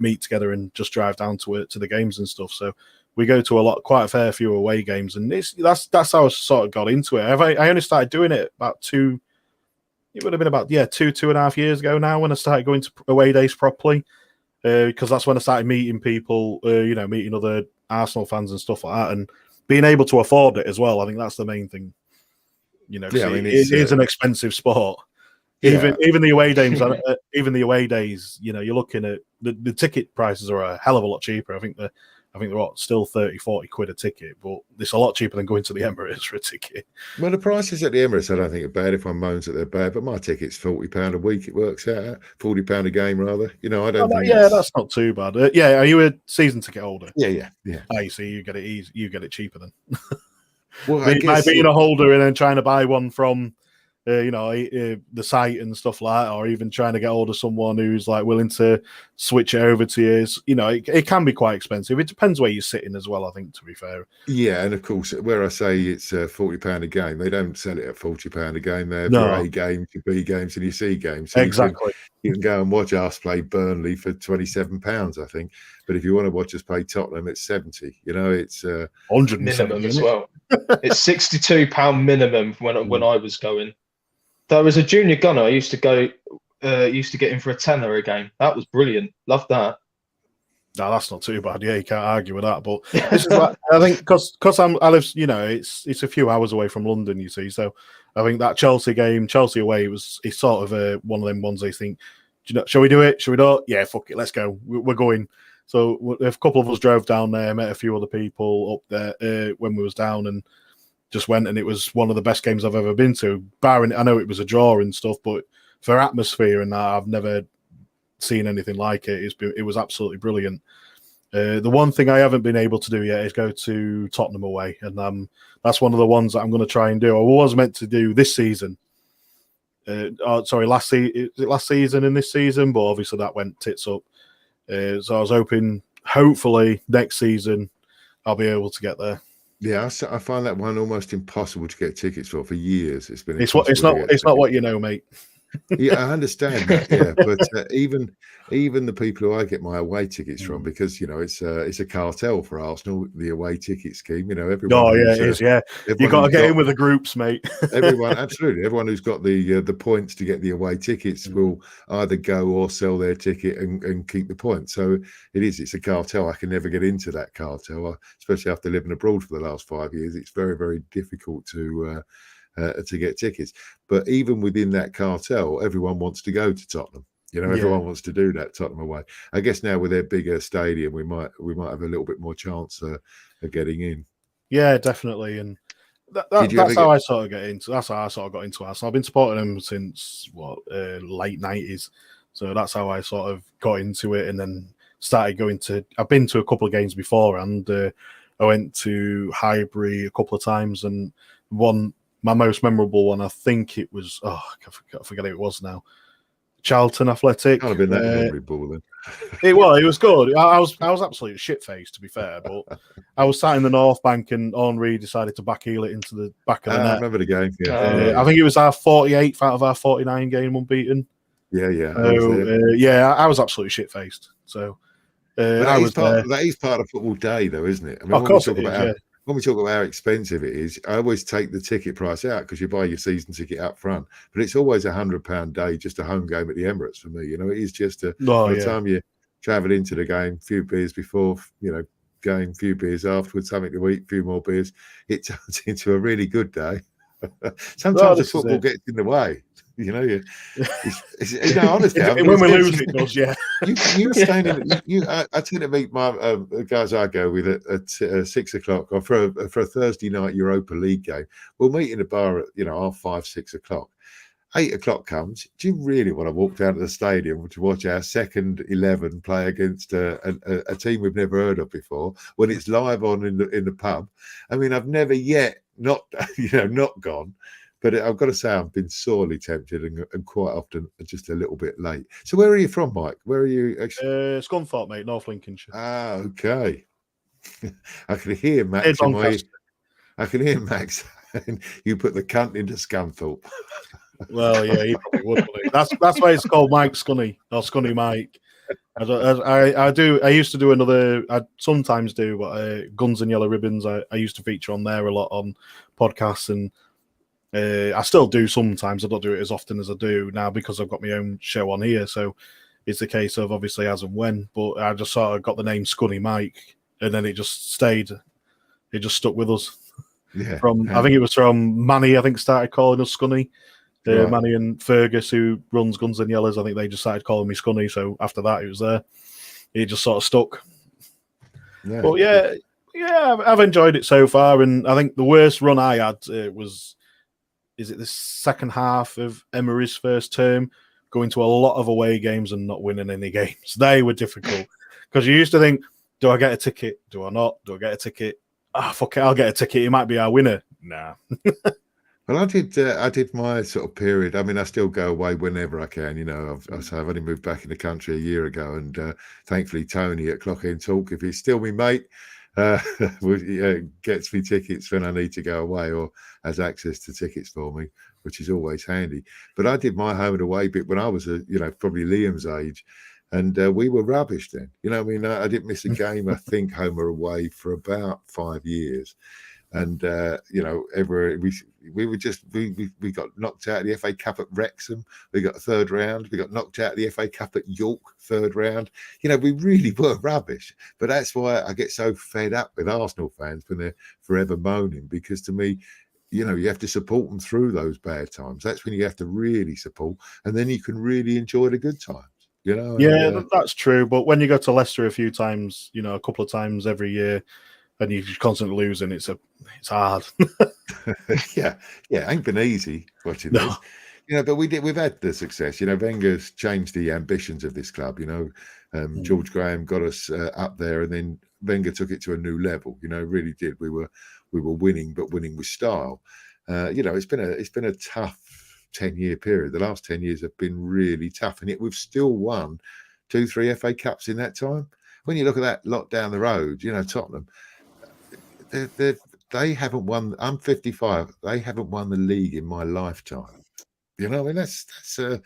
meet together and just drive down to the games and stuff. So we go to quite a fair few away games, and that's how I sort of got into it. I only started doing it about 2. It would have been about 2.5 years ago now when I started going to away days properly. Because that's when I started meeting people, meeting other Arsenal fans and stuff like that, and being able to afford it as well. I think that's the main thing. It is an expensive sport. Yeah. Even the away games, you're looking at the ticket prices are a hell of a lot cheaper. I think I think they're still 30, 40 quid a ticket, but it's a lot cheaper than going to the Emirates for a ticket. Well, the prices at the Emirates, I don't think are bad. Everyone moans that they're bad, but my ticket's £40 a week. It works out £40 a game, rather. You know, I don't think. Yeah, that's not too bad. Are you a season ticket holder? Yeah. I see. You get it easy. You get it cheaper then. Well, by being a holder and then trying to buy one from, the site and stuff like that, or even trying to get hold of someone who's like willing to switch it over to you, it can be quite expensive. It depends where you're sitting as well, I think, to be fair. Yeah, and of course, where I say it's £40 a game, they don't sell it at £40 a game. They have your A games, your B games, and your C games. So exactly. You can go and watch us play Burnley for £27, I think. But if you want to watch us play Tottenham, it's 70. It's 170 minimum as well. It's £62 minimum when I was going. Though as a junior gunner, I used to get in for a tenner a game. That was brilliant. Loved that. No, that's not too bad. Yeah, you can't argue with that. But this is like, I think because I live, it's a few hours away from London, you see. So I think that Chelsea game, Chelsea away, it's sort of one of them ones they think, shall we do it? Shall we not? Yeah, fuck it, let's go. We're going. So a couple of us drove down there, met a few other people up there when we was down, and just went, and it was one of the best games I've ever been to. Barring, I know it was a draw and stuff, but for atmosphere and that, I've never seen anything like it. It was absolutely brilliant. The one thing I haven't been able to do yet is go to Tottenham away, and that's one of the ones that I'm going to try and do. I was meant to do this season. Last season and this season, but obviously that went tits up. So I was hopefully next season I'll be able to get there. Yeah, I find that one almost impossible to get tickets for years. It's not what you know, mate. Yeah, I understand that. Yeah, but even the people who I get my away tickets from, because it's a cartel for Arsenal, the away ticket scheme. Everyone. Oh yeah, it is. Yeah, you got to get in with the groups, mate. Everyone who's got the points to get the away tickets will either go or sell their ticket and keep the points. So it's a cartel. I can never get into that cartel, especially after living abroad for the last 5 years. It's very, very difficult to get tickets. But even within that cartel, everyone wants to go to Tottenham. Everyone wants to do that Tottenham away. I guess now with their bigger stadium, we might have a little bit more chance of getting in. Yeah, definitely. And that's how I sort of got into Arsenal. I've been supporting them since late 90s. So that's how I sort of got into it, and then started going to. I've been to a couple of games before, and I went to Highbury a couple of times, and my most memorable one, I think it was, I forget who it was now. Charlton Athletic. Can't have been that memorable then. It was good. I was absolutely shit-faced, to be fair, but I was sat in the North Bank and Henry decided to backheel it into the back of the net. I remember the game, yeah. I think it was our 48th out of our 49 game unbeaten. Yeah. I was absolutely shit-faced. So that is part of football day, though, isn't it? I mean, of course it is, yeah. When we talk about how expensive it is, I always take the ticket price out because you buy your season ticket up front. But it's always £100 day, just a home game at the Emirates for me. It is just by the time you travel into the game, a few beers before, game, few beers afterwards, something to eat, a few more beers. It turns into a really good day. Sometimes the football gets in the way. Honestly, when we lose, it does. Yeah, I tend to meet my guys I go with at 6 o'clock, or for a Thursday night Europa League game. We'll meet in a bar at 5:30, 6 o'clock. 8 o'clock comes. Do you really want to walk down to the stadium to watch our second 11 play against a team we've never heard of before when it's live on in the pub? I mean, I've never yet not gone. But I've got to say, I've been sorely tempted and quite often just a little bit late. So where are you from, Mike? Where are you? Scunthorpe, mate, North Lincolnshire. Ah, okay. I can hear Max. I can hear Max saying, you put the cunt into Scunthorpe. Well, yeah, he probably would. That's why it's called Mike Scunny, or Scunny Mike. I used to do another. I sometimes do Guns and Yellow Ribbons. I used to feature on there a lot on podcasts, and I still do sometimes. I don't do it as often as I do now because I've got my own show on here. So it's a case of obviously as and when. But I just sort of got the name Scunny Mike, and then it just stayed. It just stuck with us. Yeah. I think it was from Manny. I think started calling us Scunny. Right. Manny and Fergus, who runs Guns and Yellows, I think they just started calling me Scunny. So after that, it was there. It just sort of stuck. Yeah. But I've enjoyed it so far, and I think the worst run I had was, is it the second half of Emery's first term, going to a lot of away games and not winning any games. They were difficult because you used to think, do I get a ticket? Do I not? Do I get a ticket? Fuck it, I'll get a ticket. He might be our winner. Nah. Well, I did my sort of period. I mean, I still go away whenever I can. You know, I've only moved back in the country a year ago, and thankfully Tony at Clock End Talk, if he's still my mate, gets me tickets when I need to go away, or has access to tickets for me, which is always handy. But I did my home and away bit when I was probably Liam's age, and we were rubbish then. You know, I mean, I didn't miss a game, I think, home or away for about 5 years. And we got knocked out of the FA Cup at Wrexham. We got third round. We got knocked out of the FA Cup at York, third round. You know, we really were rubbish. But that's why I get so fed up with Arsenal fans when they're forever moaning, because to me, you know, you have to support them through those bad times. That's when you have to really support, and then you can really enjoy the good times. You know. Yeah, that's true. But when you go to Leicester a few times, you know, a couple of times every year, and you're constantly losing, it's hard. yeah, ain't been easy watching this. You know, but we've had the success. You know, Wenger's changed the ambitions of this club. You know, George Graham got us up there, and then Wenger took it to a new level. You know, really did. We were winning, but winning with style. You know, it's been a tough 10-year period. The last 10 years have been really tough, and yet we've still won 2-3 FA Cups in that time. When you look at that lot down the road, you know, Tottenham, they haven't won. I'm 55. They haven't won the league in my lifetime. You know, I mean, that's a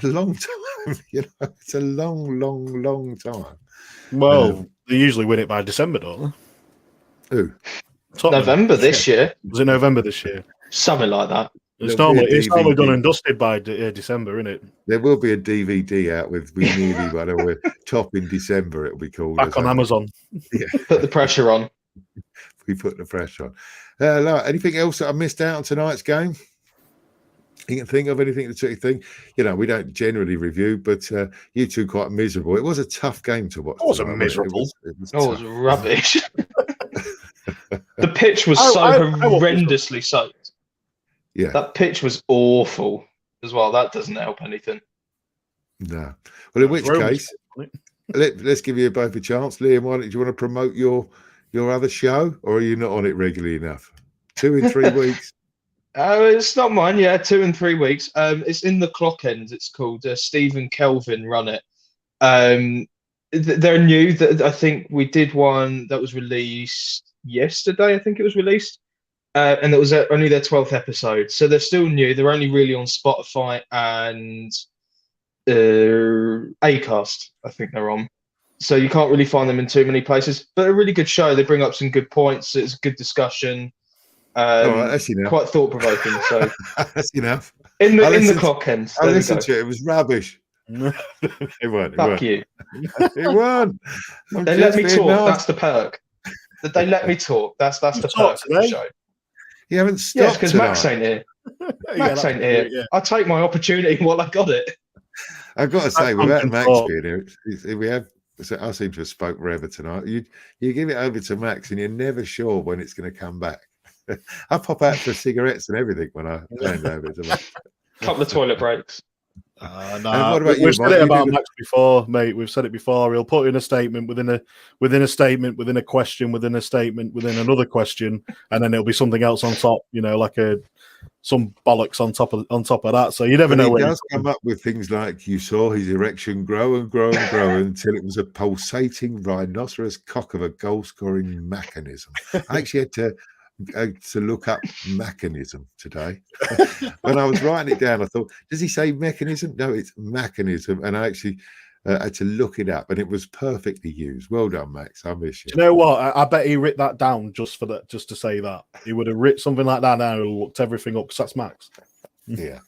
long time. You know, it's a long time. Well, they usually win it by December, don't they? Who? Tottenham. November this year. Was it November this year? Something like that. It's normally done and dusted by December, isn't it? There will be a DVD out with we nearly whatever top in December. It'll be called back on Amazon. Yeah. Put the pressure on. We put the pressure on. Anything else that I missed out on tonight's game? You can think of anything that you think? You know, we don't generally review, but you two quite miserable. It was a tough game to watch. It wasn't miserable. It was rubbish. The pitch was so horrendously soaked. Yeah, that pitch was awful as well. That doesn't help anything. No. Well, in which case, let's give you both a chance. Liam, do you want to promote your other show, or are you not on it regularly enough? 2 in 3 weeks. It's not mine. Yeah, 2 in 3 weeks. It's in the Clock End. It's called Stephen Kelvin run it. They're new. I think we did one that was released yesterday. I think it was released, and it was only their 12th episode. So they're still new. They're only really on Spotify and Acast. I think they're on. So you can't really find them in too many places, but a really good show. They bring up some good points. It's a good discussion. That's enough. Quite thought provoking. So that's enough. In the Clock End. I listened to it. It was rubbish. It won. Fuck you. It won. They let me talk. Nice. That's the perk. They let me talk. That's the perk of the show. You haven't stopped. Yes, because Max ain't here. Max ain't here. Yeah. I take my opportunity while I got it. I've got to say, without Max being here, we have. So I seem to have spoke forever tonight. You give it over to Max, and you're never sure when it's going to come back. I pop out for cigarettes and everything when I hand over to Max. Couple of toilet breaks. What about you, we've said it about Max before, mate. We've said it before. He'll put in a statement within a statement, within a question, within a statement, within another question, and then it'll be something else on top. You know, like some bollocks on top of that. So you never know. He does come up with things like you saw his erection grow and grow and grow until it was a pulsating rhinoceros cock of a goal-scoring mechanism. I actually had to look up mechanism today. When I was writing it down, I thought, does he say mechanism? No, it's mechanism. And I actually had to look it up, and it was perfectly used. Well done, Max. I miss you. Do you know what? I bet he writ that down just to say that. He would have writ something like that now. He looked everything up, because that's Max. Yeah.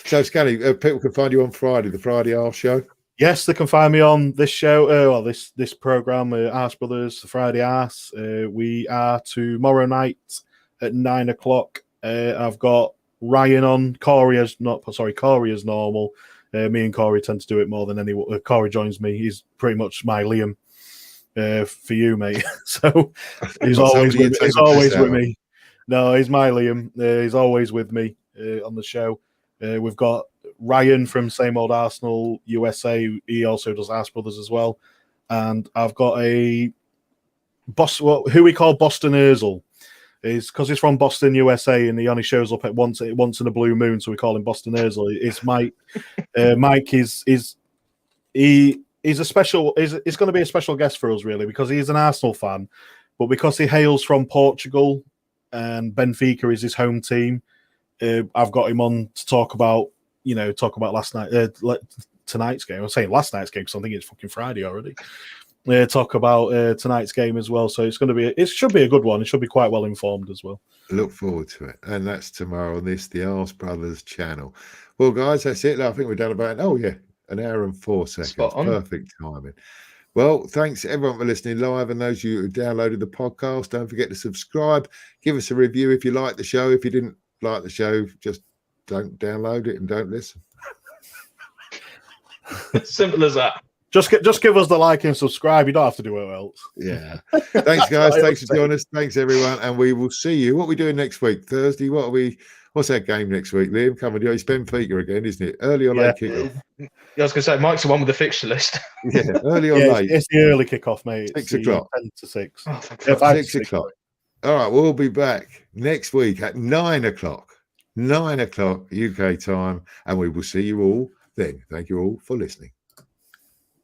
So, Scanny, people can find you on Friday, the Friday Arse Show. Yes, they can find me on this show, this program, Arse Brothers, the Friday Arse. We are tomorrow night at 9 o'clock. I've got Ryan on. Corey as normal. Me and Corey tend to do it more than anyone. Corey joins me. He's pretty much my Liam. for you, mate. So he's Got always somebody you with, take he's the piss always out with of. me. No, he's my Liam. He's always with me on the show. We've got Ryan from Same Old Arsenal USA. He also does Arse Brothers as well. And I've got a boss, who we call Boston Urzel. Is because he's from Boston, USA, and he only shows up at once in a blue moon, so we call him Boston Urzel. It's Mike. Mike he's a special. He's going to be a special guest for us, really, because he's an Arsenal fan, but because he hails from Portugal and Benfica is his home team, I've got him on to talk about last night, tonight's game. I was saying last night's game because I think it's fucking Friday already. Talk about tonight's game as well. So it should be a good one. It should be quite well informed as well. Look forward to it. And that's tomorrow on the Arse Brothers channel. Well, guys, that's it. I think we've done about, an hour and 4 seconds. Spot on. Perfect timing. Well, thanks everyone for listening live and those of you who downloaded the podcast. Don't forget to subscribe. Give us a review if you like the show. If you didn't like the show, just don't download it and don't listen. Simple as that. Just give us the like and subscribe. You don't have to do it else. Yeah. Thanks, guys. Thanks for joining us. Thanks, everyone. And we will see you. What are we doing next week? Thursday? What's that game next week, Liam? Come on, it's Benfica again, isn't it? Early or late kickoff? Yeah, I was going to say, Mike's the one with the fixture list. Yeah, early or late? It's the early kickoff, mate. 6 o'clock. 10 to 6. Oh, 6 o'clock. All right, we'll be back next week at 9 o'clock. 9 o'clock UK time. And we will see you all then. Thank you all for listening.